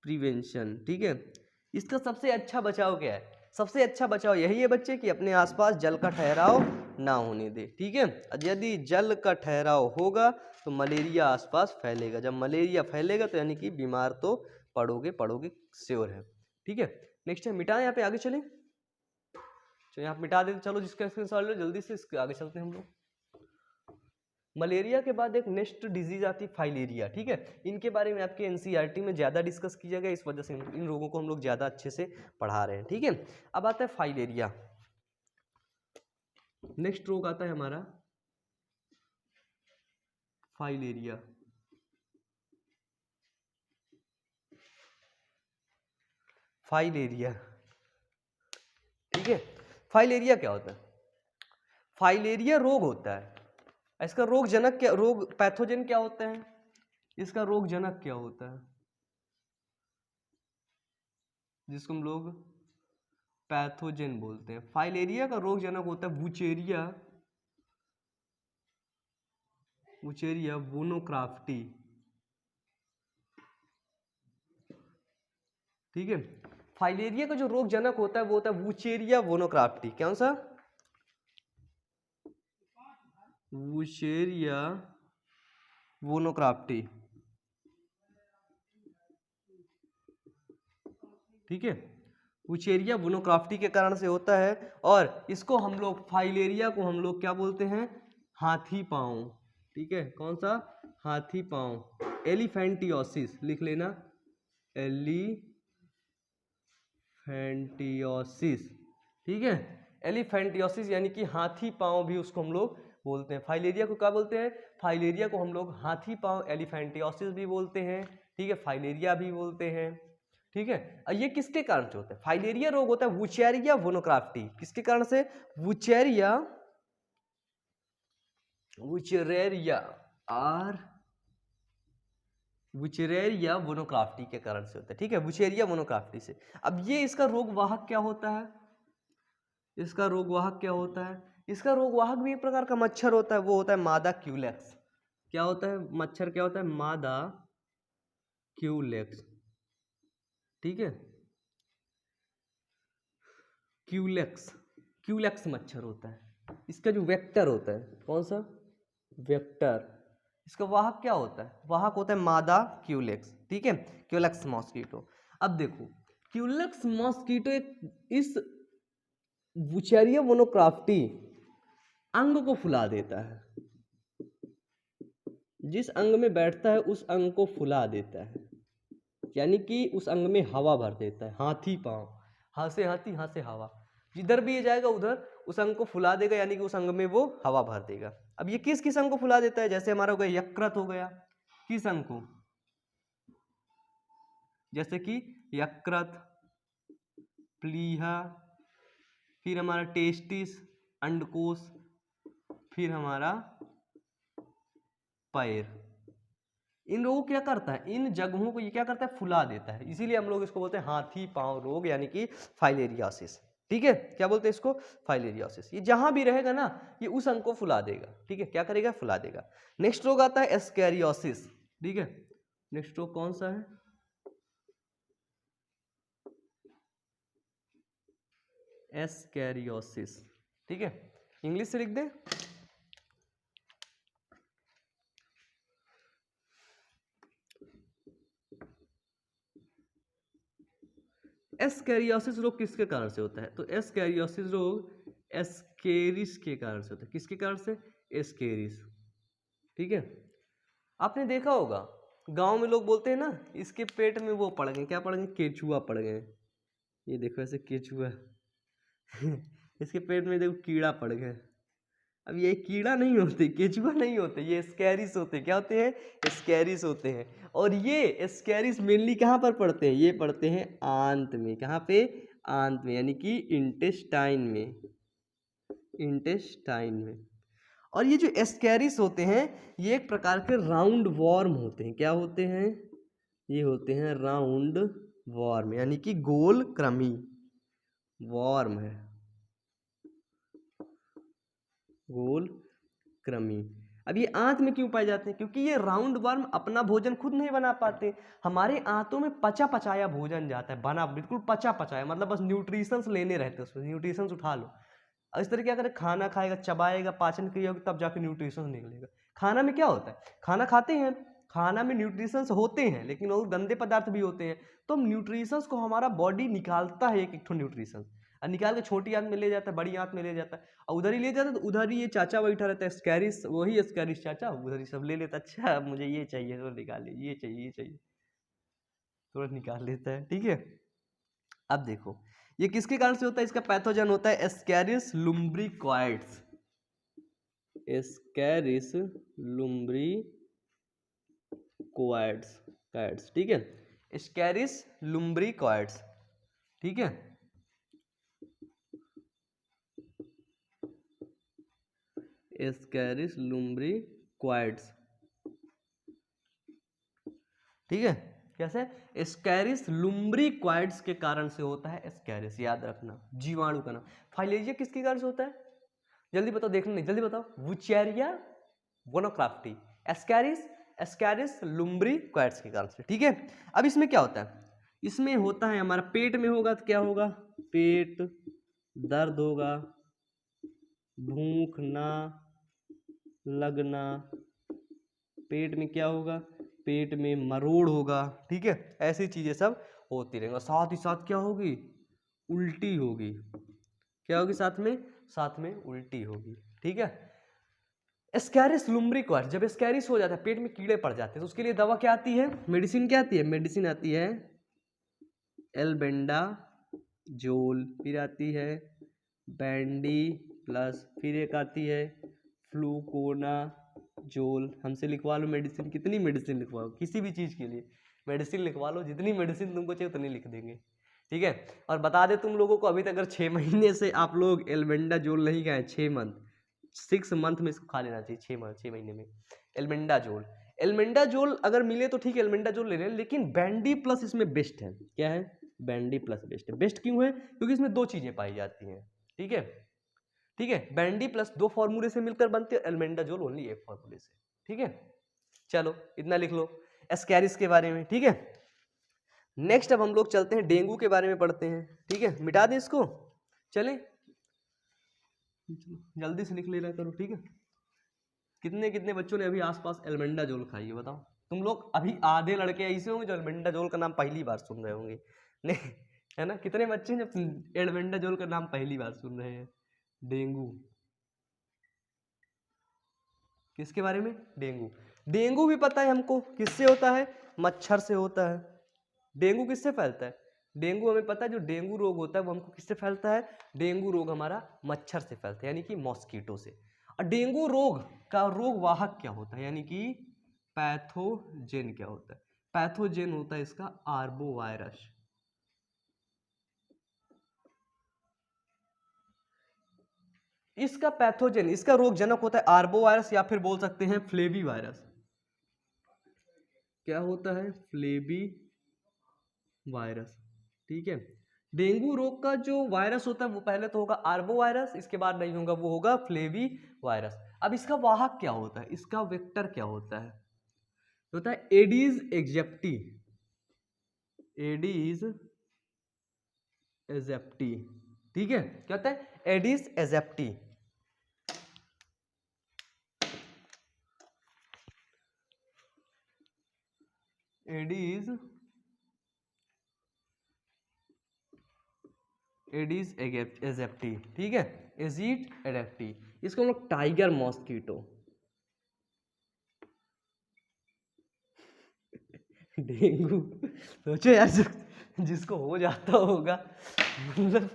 प्रिवेंशन, ठीक है। इसका सबसे अच्छा बचाव क्या है? सबसे अच्छा बचाव यही है बच्चे कि अपने आसपास जल का ठहराव ना होने दे, ठीक है। यदि जल का ठहराव होगा तो मलेरिया आसपास फैलेगा, जब मलेरिया फैलेगा तो यानी कि बीमार तो पड़ोगे श्योर है, ठीक है। नेक्स्ट है, मिटाएं, यहाँ पे आगे चलें, चलो यहाँ मिटा देते, चलो जिसका स्क्रीनशॉट लो जल्दी से, इसके आगे चलते हैं हम लोग। मलेरिया के बाद एक नेक्स्ट डिजीज आती है फाइलेरिया, ठीक है। इनके बारे में आपके एनसीईआरटी में ज़्यादा डिस्कस किया गया, इस वजह से इन रोगों को हम लोग ज़्यादा अच्छे से पढ़ा रहे हैं, ठीक है। अब आता है फाइलेरिया। नेक्स्ट रोग आता है हमारा फाइलेरिया। ठीक है। फाइलेरिया क्या होता है? फाइलेरिया रोग होता है, इसका रोग जनक क्या, रोग पैथोजन क्या होता है? इसका रोग जनक क्या होता है जिसको हम लोग पैथोजन बोलते हैं? फाइलेरिया का रोग जनक होता है वुचेरिया वोनोक्राफ्टी, ठीक है। फाइलेरिया का जो रोग जनक होता है वो होता है वुचेरिया वोनोक्राफ्टी। कौन सा? वुचेरिया वोनोक्राफ्टी, ठीक है, वुचेरिया वुनोक्राफ्टी के कारण से होता है। और इसको हम लोग फाइलेरिया को हम लोग क्या बोलते हैं, हाथी पाँव। ठीक है, कौन सा, हाथी पाँव। एलिफेंटियोसिस लिख लेना, एलिफेंटियोसिस। ठीक है, एलिफेंटियोसिस यानी कि हाथी पाँव भी उसको हम लोग बोलते हैं। फाइलेरिया को क्या बोलते हैं, फाइलेरिया को हम लोग हाथी पाँव एलिफेंटियोसिस भी बोलते हैं। ठीक है, फाइलेरिया भी बोलते हैं। ठीक है, और ये किसके कारण से होता है, फाइलेरिया रोग होता है वुचेरिया वुनोक्राफ्टी। किसके कारण से, वुचेरिया और वुचेरिया वुनोक्राफ्टी के कारण से होता है। ठीक है, वुचेरिया वुनोक्राफ्टी से। अब ये इसका रोग वाहक क्या होता है, इसका रोग वाहक क्या होता है, इसका रोग वाहक भी एक प्रकार का मच्छर होता है, वो होता है मादा क्यूलेक्स। क्या होता है, मच्छर क्या होता है, मादा क्यूलेक्स। ठीक है, क्यूलेक्स मच्छर होता है। इसका जो वेक्टर होता है, कौन सा, वेक्टर, इसका वाहक क्या होता है, वाहक होता है मादा क्यूलेक्स। ठीक है, क्यूलेक्स मॉस्किटो। अब देखो, क्यूलेक्स मॉस्किटो इस वुचेरिया वुनोक्राफ्टी अंग को फुला देता है, जिस अंग में बैठता है उस अंग को फुला देता है, यानी कि उस अंग में हवा भर देता है। हाथी पाँव, हाँ से हाथी, हाँ से हवा, जिधर भी ये जाएगा उधर उस अंग को फुला देगा, यानी कि उस अंग में वो हवा भर देगा। अब ये किस किस अंग को फुला देता है, जैसे हमारा हो गया यकृत हो गया, किस अंग को, जैसे कि यकृत, प्लीहा, फिर हमारा टेस्टिस अंडकोश, फिर हमारा पैर। इन रोगों क्या करता है, इन जगहों को ये क्या करता है, फुला देता है। इसीलिए हम लोग इसको बोलते हैं हाथी पाँव रोग, यानी कि फाइलेरियासिस। ठीक है, क्या बोलते हैं इसको, फाइलेरियासिस। ये जहां भी रहेगा ना, ये उस अंग को फुला देगा। ठीक है, क्या करेगा, फुला देगा। नेक्स्ट रोग आता है एस्कैरियोसिस। ठीक है, नेक्स्ट रोग कौन सा है, एस्कैरियोसिस। ठीक है, इंग्लिश से लिख दे, एस्कैरियोसिस रोग किसके कारण से होता है, तो एस्कैरियोसिस रोग एस्केरिस के कारण से होता है। किसके कारण से, एस्केरिस। ठीक है, आपने देखा होगा गांव में लोग बोलते हैं ना, इसके पेट में वो पड़ गए, क्या पड़ गए, केचुआ पड़ गए। ये देखो ऐसे केचुआ इसके पेट में देखो कीड़ा पड़ गया। अब ये कीड़ा नहीं होते, केचुआ नहीं होते, ये स्कैरिस होते हैं। क्या होते हैं, स्कैरिस होते हैं। और ये स्कैरिस मेनली कहाँ पर पड़ते हैं, ये पड़ते हैं आंत में। कहाँ पे, आंत में, यानी कि इंटेस्टाइन में, इंटेस्टाइन में। और ये जो एस्कैरिस होते हैं, ये एक प्रकार के राउंड वॉर्म होते हैं। क्या होते हैं, ये होते हैं राउंड वॉर्म, यानी कि गोल कृमि वॉर्म है, गोल कृमि। अब ये आंत में क्यों पाए जाते हैं, क्योंकि ये राउंड वर्म अपना भोजन खुद नहीं बना पाते। हमारे आंतों में पचा पचाया भोजन जाता है, बना बिल्कुल पचा पचाया, मतलब बस न्यूट्रिशंस लेने रहते हैं, उसमें न्यूट्रिशंस उठा लो। इस तरह क्या करे, खाना खाएगा, चबाएगा, पाचन क्रिया होगी, तब जाके न्यूट्रिशंस निकलेगा। खाना में क्या होता है, खाना खाते हैं, खाना में न्यूट्रिशंस होते हैं, लेकिन और गंदे पदार्थ भी होते हैं। तो न्यूट्रिशंस को हमारा बॉडी निकालता है, एक एक न्यूट्रिशन, और निकाल के छोटी आंत में ले जाता है, बड़ी आंत में ले जाता है, और उधर ही ले जाता है। तो उधर ही ये चाचा बैठा रहता है, स्कैरिस, वही स्कैरिस चाचा उधर ही सब ले लेता है। अच्छा मुझे ये चाहिए, तो निकाल ले, ये चाहिए, ये चाहिए, तुरंत निकाल लेता है। ठीक है, अब देखो ये किसके कारण से होता है, इसका पैथोजन होता है एस्कैरिस लुम्ब्रिकॉइड्स, एस्कैरिस लुम्ब्रिकॉइड्स। ठीक है, एस्कैरिस लुम्ब्रिकॉइड्स। ठीक है, एस्कैरिस लुम्ब्रिकॉइड्स। ठीक है, कैसे, एस्कैरिस लुम्ब्रिकॉइड्स के कारण से होता है एस्कैरिस, याद रखना, जीवाणु का नाम। फाइलेरिया किसके कारण से होता है, जल्दी बताओ, देखना नहीं, जल्दी बताओ, वुचेरिया वुनोक्राफ्टी, एस्कैरिस, एस्कैरिस लुम्ब्रिकॉइड्स के कारण से। ठीक है, अब इसमें क्या होता है, इसमें होता है हमारा पेट में होगा तो क्या होगा, पेट दर्द होगा, भूख ना लगना, पेट में क्या होगा, पेट में मरोड़ होगा। ठीक है, ऐसी चीजें सब होती रहेंगी, साथ ही साथ क्या होगी, उल्टी होगी। क्या होगी साथ में उल्टी होगी। ठीक है। एस्कैरिस लुम्ब्रिकस, जब एस्कैरिस हो जाता है, पेट में कीड़े पड़ जाते हैं, तो उसके लिए दवा क्या आती है, मेडिसिन क्या आती है, मेडिसिन आती है एल्बेंडाजोल, फिर आती है बैंडी प्लस, फिर एक आती है फ्लूकोनाजोल। हमसे लिखवा लो मेडिसिन, कितनी मेडिसिन लिखवाओ, किसी भी चीज़ के लिए मेडिसिन लिखवा लो, जितनी मेडिसिन तुमको चाहिए उतनी लिख देंगे। ठीक है। और बता दे तुम लोगों को, अभी तक अगर 6 महीने से आप लोग एल्बेंडाजोल नहीं खाए, 6 मंथ में इसको खा लेना चाहिए, 6 महीने में एल्बेंडाजोल। एल्बेंडाजोल अगर मिले तो ठीक है, एल्बेंडाजोल ले लें, लेकिन बैंडी प्लस इसमें बेस्ट है। क्या है, बैंडी प्लस बेस्ट है। बेस्ट क्यों है, क्योंकि इसमें 2 चीजें पाई जाती हैं। ठीक है, ठीक है। बैंडी प्लस 2 फॉर्मूले से मिलकर बनती है, एल्बेंडाजोल ओनली 1 फॉर्मूले से। ठीक है, चलो इतना लिख लो एस्कैरिस के बारे में। ठीक है, नेक्स्ट अब हम लोग चलते हैं डेंगू के बारे में पढ़ते हैं। ठीक है, मिटा दें इसको, चलें जल्दी से लिख ले रहा करो। ठीक है, कितने कितने बच्चों ने अभी आसपास एल्बेंडाजोल खाई है बताओ। तुम लोग अभी आधे लड़के ऐसे होंगे जो एल्बेंडाजोल का नाम पहली बार सुन रहे होंगे, नहीं है ना। कितने बच्चे हैं जो एल्बेंडाजोल का नाम पहली बार सुन रहे हैं। डेंगू, किसके बारे में, डेंगू। डेंगू भी पता है हमको किससे होता है, मच्छर से होता है। डेंगू किससे फैलता है, डेंगू हमें पता है, जो डेंगू रोग होता है वो हमको किससे फैलता है, डेंगू रोग हमारा मच्छर से फैलता है, यानी कि मॉस्किटो से। और डेंगू रोग का रोग वाहक क्या होता है, यानी कि पैथोजेन क्या होता है, पैथोजेन होता है इसका आर्बो वायरस। इसका पैथोजेन, इसका रोग जनक होता है आर्बो वायरस, या फिर बोल सकते हैं फ्लेवी वायरस। क्या होता है, फ्लेवी वायरस। ठीक है, डेंगू रोग का जो वायरस होता है वो पहले तो होगा आर्बो वायरस, इसके बाद नहीं होगा, वो होगा फ्लेवी वायरस। अब इसका वाहक क्या होता है, इसका वेक्टर क्या होता है एडीज एग्जिप्टी, एडीज एजिप्टी। ठीक है, क्या होता है, एडीज एजिप्टी। Aedes aegypti. ठीक है, एजीट एडेप्टी, इसको हम लोग टाइगर मॉस्किटो डेंगू। सोचो यार, जिसको हो जाता होगा, मतलब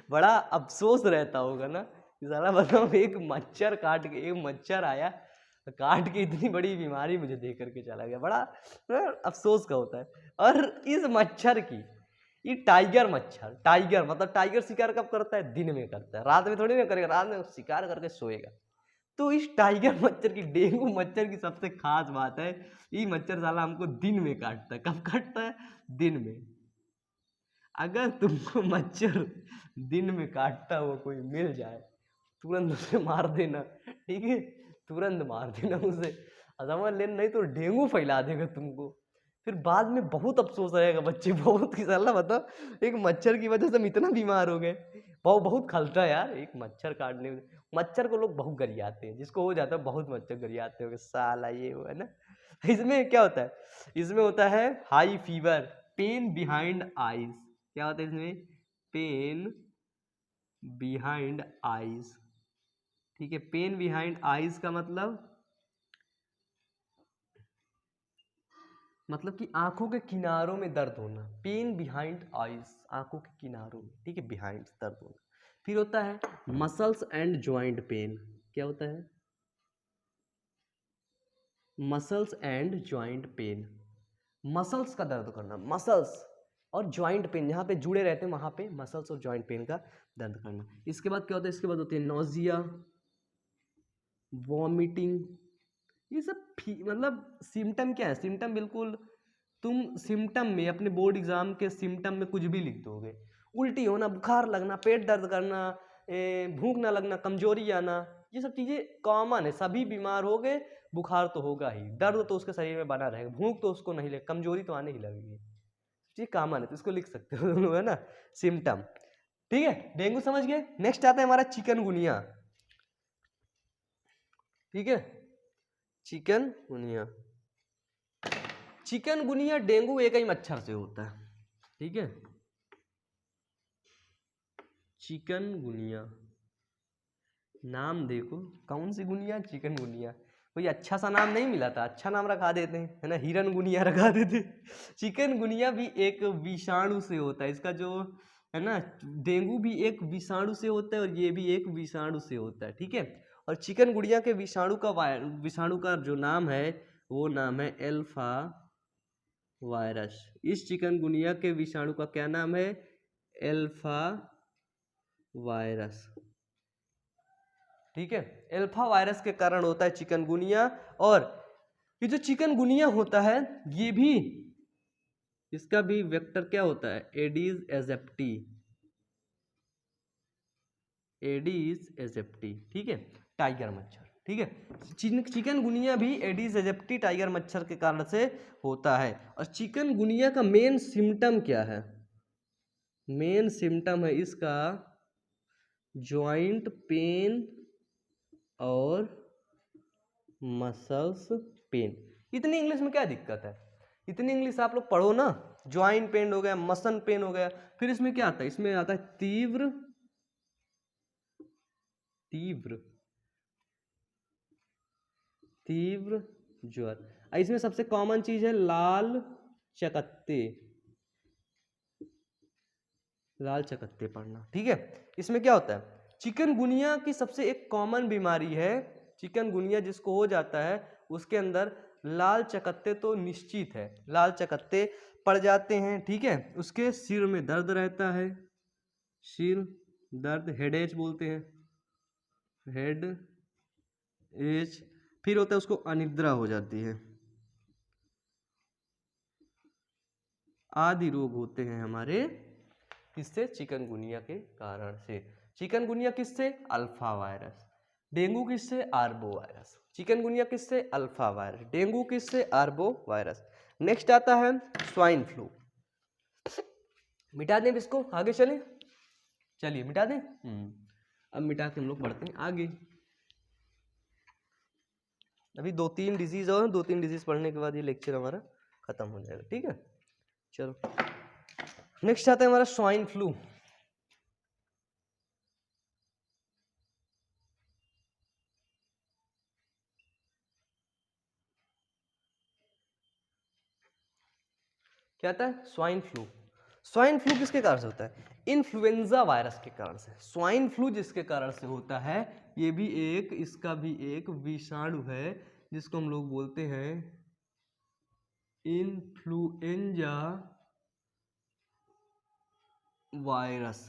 बड़ा अफसोस रहता होगा ना, साला बताओ, एक मच्छर काट के, एक मच्छर आया काट के इतनी बड़ी बीमारी मुझे दे करके चला गया, बड़ा अफसोस का होता है। और इस मच्छर की, ये टाइगर मच्छर, टाइगर मतलब टाइगर शिकार कब करता है, दिन में करता है, रात में थोड़ी ना करेगा, रात में शिकार करके सोएगा। तो इस टाइगर मच्छर की, डेंगू मच्छर की सबसे खास बात है, ये मच्छर साला हमको दिन में काटता है। कब काटता है, दिन में। अगर तुमको मच्छर दिन में काटता हुआ कोई मिल जाए, तुरंत उसे मार देना। ठीक है, तुरंत मार देना उसे, समझ लेना, नहीं तो डेंगू फैला देगा तुमको, फिर बाद में बहुत अफसोस रहेगा बच्चे, बहुत ही साला बताओ, एक मच्छर की वजह से हम इतना बीमार हो गए। बहुत खलता है यार, एक मच्छर काटने में। मच्छर को लोग बहुत गरियाते हैं, जिसको हो जाता है बहुत मच्छर गरियाते हो, साला ये वो है ना। इसमें क्या होता है, इसमें होता है high fever, pain behind eyes. क्या होता है इसमें, पेन बिहाइंड आईज। ठीक है, पेन बिहाइंड आईज का मतलब कि आंखों के किनारों में दर्द होना, पेन बिहाइंड आईज, आंखों के किनारों में। ठीक है, बिहाइंड दर्द होना। फिर होता है मसल्स एंड ज्वाइंट पेन। क्या होता है, muscles and joint pain, muscles का दर्द करना, मसल्स और ज्वाइंट पेन, जहाँ पे जुड़े रहते हैं वहाँ पे मसल्स और ज्वाइंट पेन का दर्द करना। इसके बाद क्या होता है, इसके बाद होती है नोजिया, वॉमिटिंग। ये सब मतलब सिम्टम क्या है, सिम्टम बिल्कुल तुम सिम्टम में अपने बोर्ड एग्जाम के सिम्टम में कुछ भी लिख दोगे। उल्टी होना, बुखार लगना, पेट दर्द करना, भूख ना लगना, कमजोरी आना, ये सब चीज़ें कॉमन है, सभी बीमार हो गए, बुखार तो होगा ही, दर्द तो उसके शरीर में बना रहेगा, भूख तो उसको नहीं लगे, कमजोरी तो आने ही लगेगी। ये कॉमन है, तो इसको लिख सकते हो दोनों, है ना, सिम्टम। ठीक है, डेंगू समझ गए। नेक्स्ट आता है हमारा चिकनगुनिया। ठीक है, चिकनगुनिया, चिकनगुनिया डेंगू एक ही मच्छर से होता है। ठीक है। चिकनगुनिया, नाम देखो, कौन सी गुनिया, चिकनगुनिया। कोई अच्छा सा नाम नहीं मिला था, अच्छा नाम रखा देते हैं, है ना, हिरनगुनिया रखा देते। चिकनगुनिया भी एक विषाणु से होता है, इसका जो है ना, डेंगू भी एक विषाणु से होता है और ये भी एक विषाणु से होता है, ठीक है। और चिकनगुनिया के विषाणु का जो नाम है वो नाम है एल्फा वायरस। इस चिकनगुनिया के विषाणु का क्या नाम है? एल्फा वायरस, ठीक है। एल्फा वायरस के कारण होता है चिकनगुनिया। और ये जो चिकनगुनिया होता है ये भी, इसका भी वेक्टर क्या होता है? एडीज एजिप्टी, एडीज एजिप्टी, ठीक है, टाइगर मच्छर, ठीक है। चिकनगुनिया भी एडीज एजिप्टी टाइगर मच्छर के कारण से होता है। और चिकनगुनिया का मेन सिम्टम क्या है? मेन सिम्टम है इसका जॉइंट पेन और मसल्स पेन। इतनी इंग्लिश में क्या दिक्कत है? इतनी इंग्लिश आप लोग पढ़ो ना। जॉइंट पेन हो गया, मसल पेन हो गया, फिर इसमें क्या आता है? इसमें आता है तीव्र तीव्र तीव्र ज्वर। इसमें सबसे कॉमन चीज है लाल चकत्ते, लाल चकत्ते पड़ना, ठीक है। इसमें क्या होता है? चिकनगुनिया की सबसे एक कॉमन बीमारी है, चिकनगुनिया जिसको हो जाता है उसके अंदर लाल चकत्ते तो निश्चित है, लाल चकत्ते पड़ जाते हैं, ठीक है। उसके सिर में दर्द रहता है, सिर दर्द, हेडेच बोलते हैं, हेड एज। फिर होता है उसको अनिद्रा हो जाती है, आदि रोग होते हैं हमारे किससे? चिकनगुनिया के कारण से। चिकनगुनिया किससे? Alpha virus. डेंगू किससे? Arbo virus. चिकनगुनिया किससे? Alpha virus. डेंगू किससे? Arbo virus. नेक्स्ट आता है स्वाइन फ्लू। मिटा दें इसको, आगे चलें, चलिए मिटा दें। अब मिटा के हम लोग बढ़ते हैं आगे। अभी 2-3 डिजीज और 2-3 डिजीज पढ़ने के बाद ये लेक्चर हमारा खत्म हो जाएगा, ठीक है। चलो नेक्स्ट आता है हमारा स्वाइन फ्लू। क्या आता है? Swine flu. स्वाइन फ्लू किसके कारण से होता है? इन्फ्लुएंजा वायरस के कारण से। स्वाइन फ्लू जिसके कारण से होता है ये भी एक, इसका भी एक विषाणु है जिसको हम लोग बोलते हैं इन्फ्लुएंजा वायरस,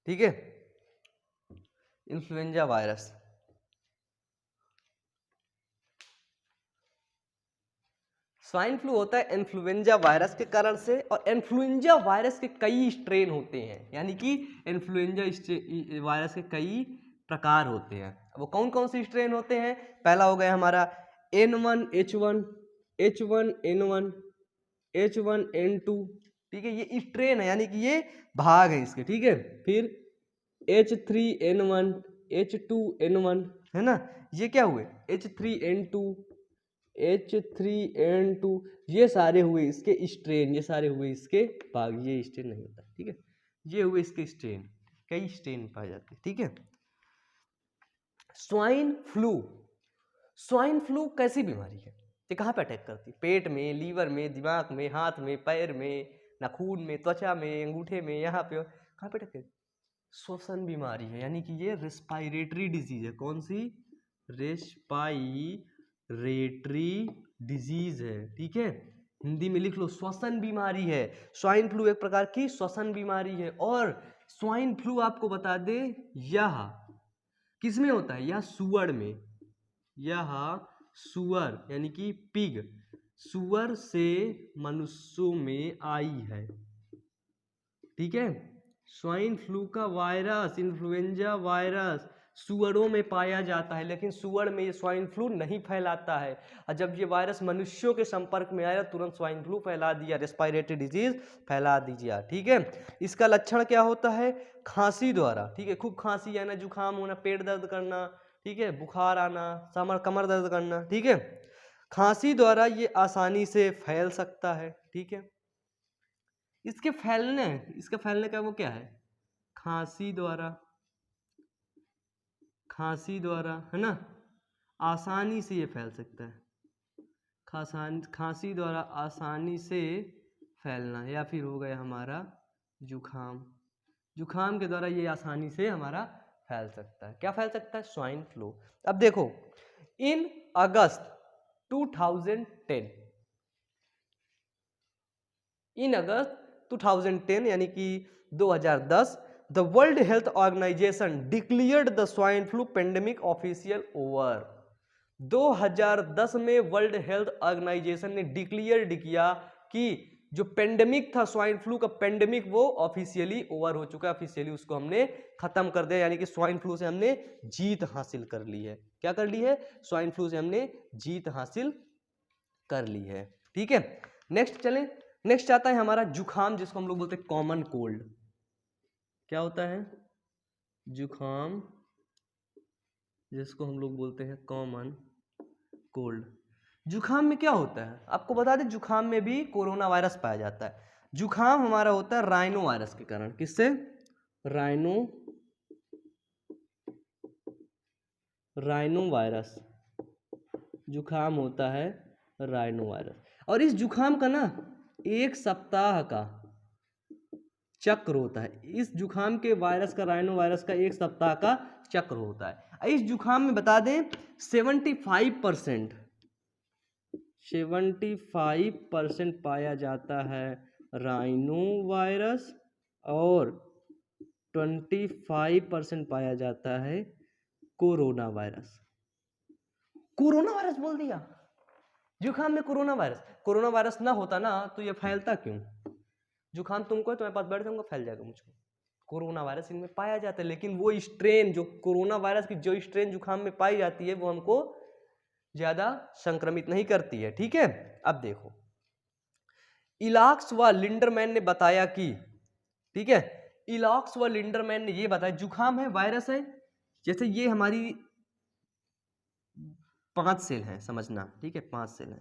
ठीक है, इन्फ्लुएंजा वायरस। स्वाइन फ्लू होता है इन्फ्लुएंजा वायरस के कारण से। और इन्फ्लुएंजा वायरस के कई स्ट्रेन होते हैं, यानी कि इन्फ्लुएंजा वायरस के कई प्रकार होते हैं। वो कौन कौन से स्ट्रेन होते हैं? पहला हो गया हमारा N1H1, H1N1, H1N2, ठीक है, ये स्ट्रेन है, यानी कि ये भाग है इसके, ठीक है। फिर H3N1, H2N1, है ना, ये क्या हुए? H3N2, H3N2, ये सारे हुए इसके स्ट्रेन, ये सारे हुए इसके भाग। ये स्ट्रेन नहीं होता, ठीक है, ये हुए इसके स्ट्रेन, कई स्ट्रेन पाए जाते हैं, ठीक है। स्वाइन फ्लू, स्वाइन फ्लू कैसी बीमारी है? ये कहाँ पे अटैक करती है? पेट में, लीवर में, दिमाग में, हाथ में, पैर में, नाखून में, त्वचा में, अंगूठे में, यहाँ पे कहाँ पे अटैक? श्वसन बीमारी है, यानी कि ये रेस्पिरेटरी डिजीज है। कौन सी? रेस्पिरेटरी डिजीज है, ठीक है। हिंदी में लिख लो, श्वसन बीमारी है। स्वाइन फ्लू एक प्रकार की श्वसन बीमारी है। और स्वाइन फ्लू आपको बता दे, यह किसमें होता है? यह सुअर में, यह सुअर यानी कि पिग, सुअर से मनुष्यों में आई है, ठीक है। स्वाइन फ्लू का वायरस, इन्फ्लुएंजा वायरस सुअरों में पाया जाता है, लेकिन सुअर में ये स्वाइन फ्लू नहीं फैलाता है। और जब ये वायरस मनुष्यों के संपर्क में आया तुरंत स्वाइन फ्लू फैला दिया, रेस्पिरेटरी डिजीज फैला दीजिए, ठीक है। इसका लक्षण क्या होता है? खांसी द्वारा, ठीक है, खूब खांसी आना, जुकाम होना, पेट दर्द करना, ठीक है, बुखार आना, कमर दर्द करना, ठीक है। खांसी द्वारा ये आसानी से फैल सकता है, ठीक है। इसके फैलने, इसका फैलने का वो क्या है, खांसी द्वारा, खांसी द्वारा, है ना, आसानी से ये फैल सकता है, खांसी द्वारा आसानी से फैलना, या फिर हो गया हमारा जुखाम, जुखाम के द्वारा ये आसानी से हमारा फैल सकता है। क्या फैल सकता है, स्वाइन फ्लू। अब देखो इन अगस्त 2010, इन अगस्त 2010 यानी कि 2010, the World Health Organisation declared the swine flu pandemic official over. 2010 में वर्ल्ड हेल्थ ऑर्गेनाइजेशन ने डिक्लेयर किया कि जो पेंडेमिक था स्वाइन फ्लू का पेंडेमिक वो ऑफिशियली ओवर हो चुका है, ऑफिशियली उसको हमने खत्म कर दिया, यानी कि स्वाइन फ्लू से हमने जीत हासिल कर ली है। क्या कर ली है, स्वाइन फ्लू से हमने जीत हासिल कर ली है। ठीक है, नेक्स्ट चलें। नेक्स्ट आता है हमारा जुखाम, जिसको हम लोग बोलते हैं कॉमन कोल्ड। क्या होता है, जुखाम, जिसको हम लोग बोलते हैं कॉमन कोल्ड। जुखाम में क्या होता है, आपको बता दें जुखाम में भी कोरोना वायरस पाया जाता है। जुखाम हमारा होता है राइनो वायरस के कारण, किससे, राइनो वायरस, जुखाम होता है राइनो वायरस। और इस जुखाम का ना 1 सप्ताह का चक्र होता है, इस जुखाम के वायरस का, राइनो वायरस का 1 सप्ताह का चक्र होता है। इस जुखाम में बता दें 75% पाया जाता है राइनो वायरस और 25% पाया जाता है कोरोना वायरस। कोरोना वायरस बोल दिया, जुखाम में कोरोना वायरस, कोरोना वायरस ना होता ना तो ये फैलता क्यों, जुखाम तुमको है, तुम्हारे पास बैठ जाऊंगा फैल जाएगा मुझको, कोरोना वायरस इनमें पाया जाता है, लेकिन वो स्ट्रेन जो कोरोना वायरस की जो स्ट्रेन जुखाम में पाई जाती है वो हमको ज्यादा संक्रमित नहीं करती है। ठीक है, अब देखो इलॉक्स व लिंडरमैन ने बताया कि, ठीक है, इलॉक्स व लिंडरमैन ने ये बताया जुखाम है, वायरस है, जैसे ये हमारी 5 सेल है, समझना, ठीक है, 5 सेल है,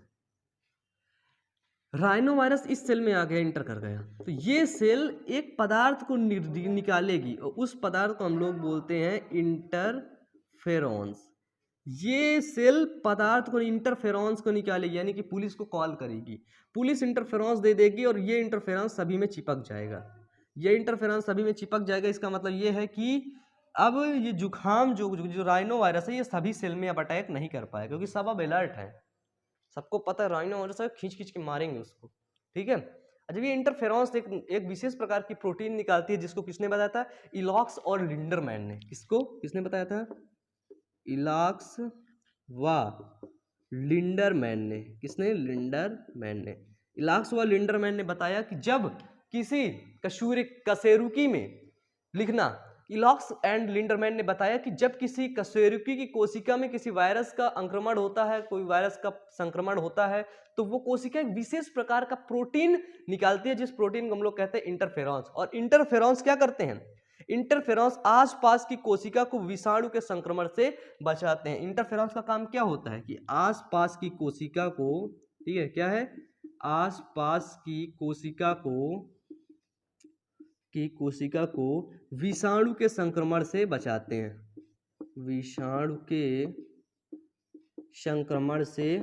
राइनो वायरस इस सेल में आ गया, इंटर कर गया, तो ये सेल एक पदार्थ को निकालेगी और उस पदार्थ को हम लोग बोलते हैं इंटरफेरॉन्स। ये सेल पदार्थ को, इंटरफेरॉन्स को निकालेगी, यानी कि पुलिस को कॉल करेगी, पुलिस इंटरफेरॉन्स दे देगी और ये इंटरफेरॉन्स सभी में चिपक जाएगा, ये इंटरफेरॉन्स सभी में चिपक जाएगा। इसका मतलब ये है कि अब ये जुखाम जो राइनो वायरस है ये सभी सेल में अब अटैक नहीं कर पाएगा, क्योंकि सब अब अलर्ट है, सबको पता है राइनो वायरस है, खींच खींच के मारेंगे उसको। ठीक है, जब ये इंटरफेरॉन्स एक विशेष प्रकार की प्रोटीन निकालती है, जिसको किसने बताया था, इलॉक्स और लिंडरमैन ने। किसको, किसने बताया था, इलॉक्स व लिंडरमैन ने। किसने, लिंडरमैन ने। इलॉक्स व लिंडरमैन ने बताया कि जब किसी कशेरुकी में, लिखना, इलॉक्स एंड लिंडरमैन ने बताया कि जब किसी कशेरुकी की कोशिका में किसी वायरस का संक्रमण होता है, कोई वायरस का संक्रमण होता है, तो वो कोशिका एक विशेष प्रकार का प्रोटीन निकालती है, जिस प्रोटीन को हम लोग कहते हैं इंटरफेरॉन्स। और इंटरफेरॉन्स क्या करते हैं, इंटरफेरॉन्स आसपास की कोशिका को विषाणु के संक्रमण से बचाते हैं। इंटरफेरॉन्स का काम क्या होता है कि आसपास की कोशिका को, ठीक है, क्या है, आसपास की कोशिका को विषाणु के संक्रमण से बचाते हैं, विषाणु के संक्रमण से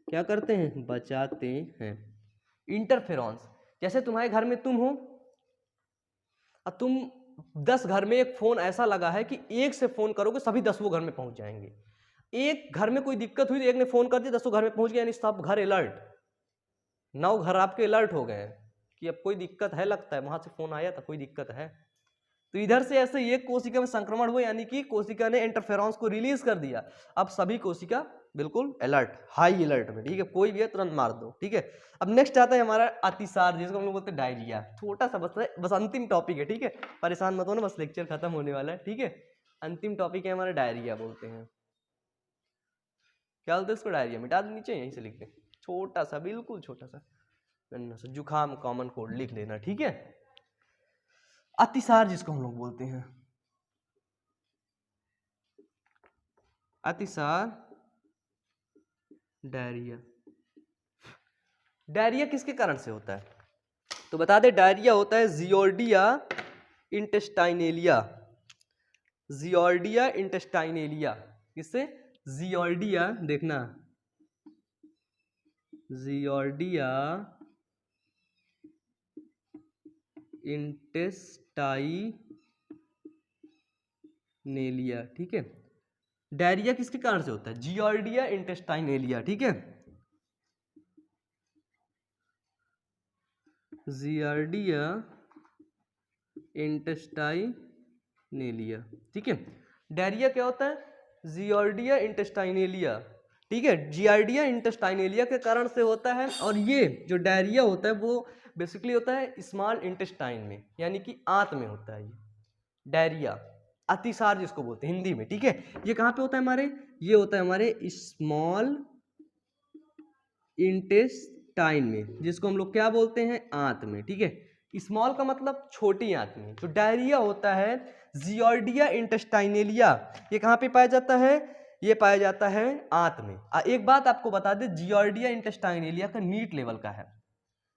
क्या करते हैं, बचाते हैं। इंटरफेरॉन्स, जैसे तुम्हारे घर में तुम हो और तुम 10 घर में एक फोन ऐसा लगा है कि एक से फोन करोगे सभी 10 वो घर में पहुंच जाएंगे। एक घर में कोई दिक्कत हुई तो एक ने फोन कर दिया, 10 घर में पहुंच गया, यानी सब घर अलर्ट, 9 घर आपके अलर्ट हो गए कि अब कोई दिक्कत है, लगता है वहां से फोन आया था, कोई दिक्कत है। तो इधर से ऐसे एक कोशिका में संक्रमण हुआ, यानी कि कोशिका ने इंटरफेरॉन्स को रिलीज कर दिया, अब सभी कोशिका बिल्कुल अलर्ट, हाई अलर्ट में। ठीक है, कोई भी है तुरंत मार दो। ठीक है, अब नेक्स्ट आता है हमारा अतिसार, जिसको हम लोग बोलते हैं डायरिया। छोटा सा बस अंतिम टॉपिक है, ठीक है, परेशान मत होना, बस लेक्चर खत्म होने वाला है। ठीक है, अंतिम टॉपिक है हमारा डायरिया, बोलते हैं, क्या बोलते हैं इसको, डायरिया। मिटा दो नीचे, यहीं से लिख दे, छोटा सा, बिल्कुल छोटा सा, जुखाम कॉमन कोल्ड लिख लेना। ठीक है, अतिसार जिसको हम लोग बोलते हैं, अतिसार, डायरिया। डायरिया किसके कारण से होता है, तो बता दे डायरिया होता है जियोर्डिया इंटेस्टाइनेलिया, जियोर्डिया इंटेस्टाइनेलिया। किससे? जियोर्डिया, देखना जियोर्डिया इंटेस्टाइनेलिया, ठीक है। डायरिया किसके कारण से होता है? जियोर्डिया इंटेस्टाइनेलिया, ठीक है। जियोर्डिया इंटेस्टाइनेलिया, ठीक है। डायरिया क्या होता है? जियोर्डिया इंटेस्टाइनेलिया, ठीक है। जियोर्डिया इंटेस्टाइनेलिया के कारण से होता है। और ये जो डायरिया होता है वो बेसिकली होता है स्मॉल इंटेस्टाइन में, यानी कि आंत में होता है ये डायरिया, अतिसार जिसको बोलते हैं हिंदी में, ठीक है। ये कहाँ पे होता है हमारे? ये होता है हमारे स्मॉल इंटेस्टाइन में, जिसको हम लोग क्या बोलते हैं? आंत में, ठीक है। स्मॉल का मतलब छोटी आंत में। जो डायरिया होता है जियोर्डिया इंटेस्टाइनेलिया, ये कहाँ पे पाया जाता है? ये पाया जाता है आंत में। एक बात आपको बता दें, जियोर्डिया इंटेस्टाइनेलिया का नीट लेवल का है।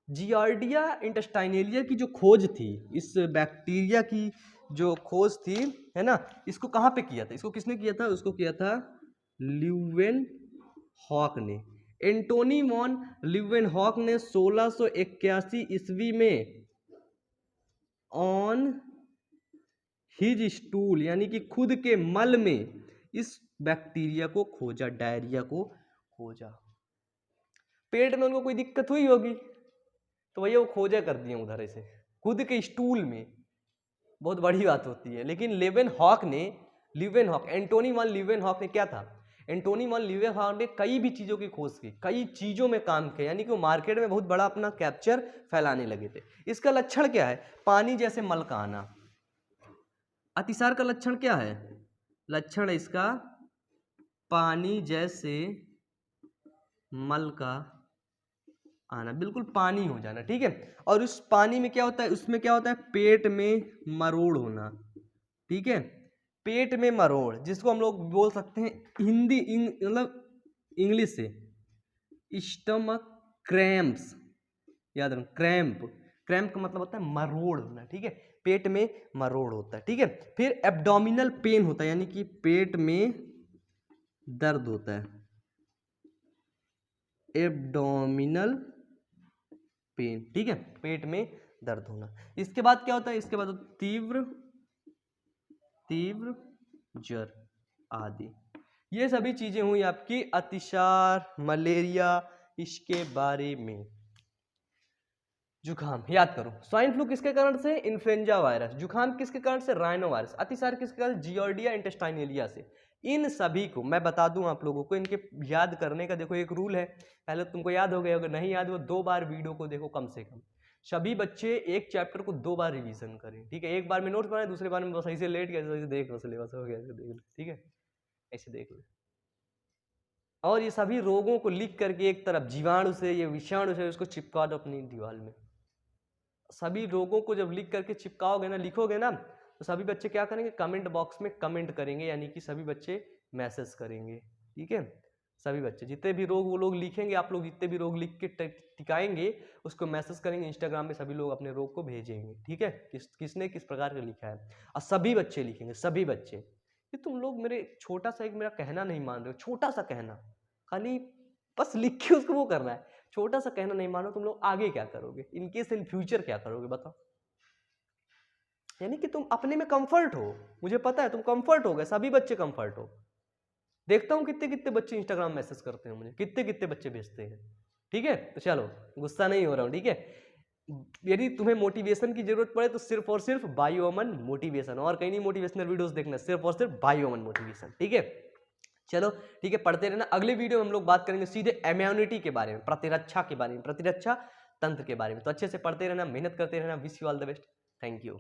जियोर्डिया इंटेस्टाइनेलिया की जो खोज थी, इस बैक्टीरिया की जो खोज थी, है ना, इसको कहाँ पे किया था? इसको किसने किया था? उसको किया था ल्यूवेनहॉक ने। एंटोनी वॉन ल्यूवेनहॉक ने 1681 ईस्वी में ऑन हिज स्टूल, यानी कि खुद के मल में इस बैक्टीरिया को खोजा, डायरिया को खोजा। पेट में उनको कोई दिक्कत हुई होगी तो भैया वो खोजा कर दिए उधर से खुद के स्टूल में, बहुत बड़ी बात होती है। लेकिन ल्यूवेनहॉक एंटोनी वॉन ल्यूवेनहॉक ने क्या था? एंटोनी वॉन ल्यूवेनहॉक ने कई भी चीज़ों की खोज की, कई चीज़ों में काम किया, यानी कि वो मार्केट में बहुत बड़ा अपना कैप्चर फैलाने लगे थे। इसका लक्षण क्या है? पानी जैसे मल का आना। अतिसार का लक्षण क्या है? लक्षण है इसका पानी जैसे मल का आना, बिल्कुल पानी हो जाना, ठीक है। और उस पानी में क्या होता है? उसमें क्या होता है? पेट में मरोड़ होना, ठीक है। पेट में मरोड़, जिसको हम लोग बोल सकते हैं हिंदी मतलब इंग्लिश से स्टमक क्रैम्प्स, याद रखना। क्रैम्प का मतलब होता है मरोड़ होना, ठीक है। पेट में मरोड़ होता है, ठीक है। फिर एब्डोमिनल पेन होता है, यानी कि पेट में दर्द होता है, एब्डोमिनल पेन, ठीक है, पेट में दर्द होना। इसके बाद क्या होता है? इसके बाद तीव्र ज्वर आदि। ये सभी चीजें हुई आपकी अतिसार, मलेरिया, इसके बारे में। जुकाम याद करो, स्वाइन फ्लू किसके कारण से? Influenza virus. जुकाम किसके कारण से? Rhino virus. अतिसार किसके कारण? जियोर्डिया इंटेस्टाइनेलिया से। इन सभी को मैं बता दूं आप लोगों को, इनके याद करने का देखो एक रूल है, पहले तुमको याद हो गया, अगर नहीं याद हो 2 बार वीडियो को देखो कम से कम। सभी बच्चे एक चैप्टर को 2 बार रिवीजन करें, ठीक है। एक बार में नोट्स बनाए, दूसरे बार में बस ऐसे लेट गए, ऐसे देख लो सिलेबस हो गया, ऐसे देख लो, ठीक है, ऐसे देख लो। और ये सभी रोगों को लिख करके एक तरफ जीवाणु से, ये विषाणु से, उसको चिपका दो अपनी दीवार में। सभी रोगों को जब लिख करके चिपकाओगे ना, लिखोगे ना, तो सभी बच्चे क्या करेंगे? कमेंट बॉक्स में कमेंट करेंगे, यानी कि सभी बच्चे मैसेज करेंगे, ठीक है। सभी बच्चे जितने भी रोग वो लोग लिखेंगे, आप लोग जितने भी रोग लिख के टिकाएंगे उसको मैसेज करेंगे इंस्टाग्राम में, सभी लोग अपने रोग को भेजेंगे, ठीक है, किसने किस प्रकार का लिखा है, और सभी बच्चे लिखेंगे, सभी बच्चे। ये तुम लोग मेरे छोटा सा एक मेरा कहना नहीं मान रहे हो, छोटा सा कहना, खाली बस लिख के उसको वो करना है। छोटा सा कहना नहीं मानो, तुम लोग आगे क्या करोगे? इनकेस इन फ्यूचर क्या करोगे बताओ? यानी कि तुम अपने में कंफर्ट हो, मुझे पता है तुम कंफर्ट हो गए, सभी बच्चे कंफर्ट हो। देखता हूं कितने कितने बच्चे इंस्टाग्राम मैसेज करते हैं मुझे, कितने कितने बच्चे भेजते हैं, ठीक है। तो चलो, गुस्सा नहीं हो रहा हूं, ठीक है। यदि तुम्हें मोटिवेशन की जरूरत पड़े तो सिर्फ और सिर्फ बायोमन मोटिवेशन, और कहीं नहीं मोटिवेशनल वीडियोस देखना, सिर्फ और सिर्फ बायोमन मोटिवेशन, ठीक है। चलो ठीक है, पढ़ते रहना। अगले वीडियो में हम लोग बात करेंगे सीधे इम्यूनिटी के बारे में, प्रतिरक्षा के बारे में, प्रतिरक्षा तंत्र के बारे में। तो अच्छे से पढ़ते रहना, मेहनत करते रहना। Wish you all the best. Thank you.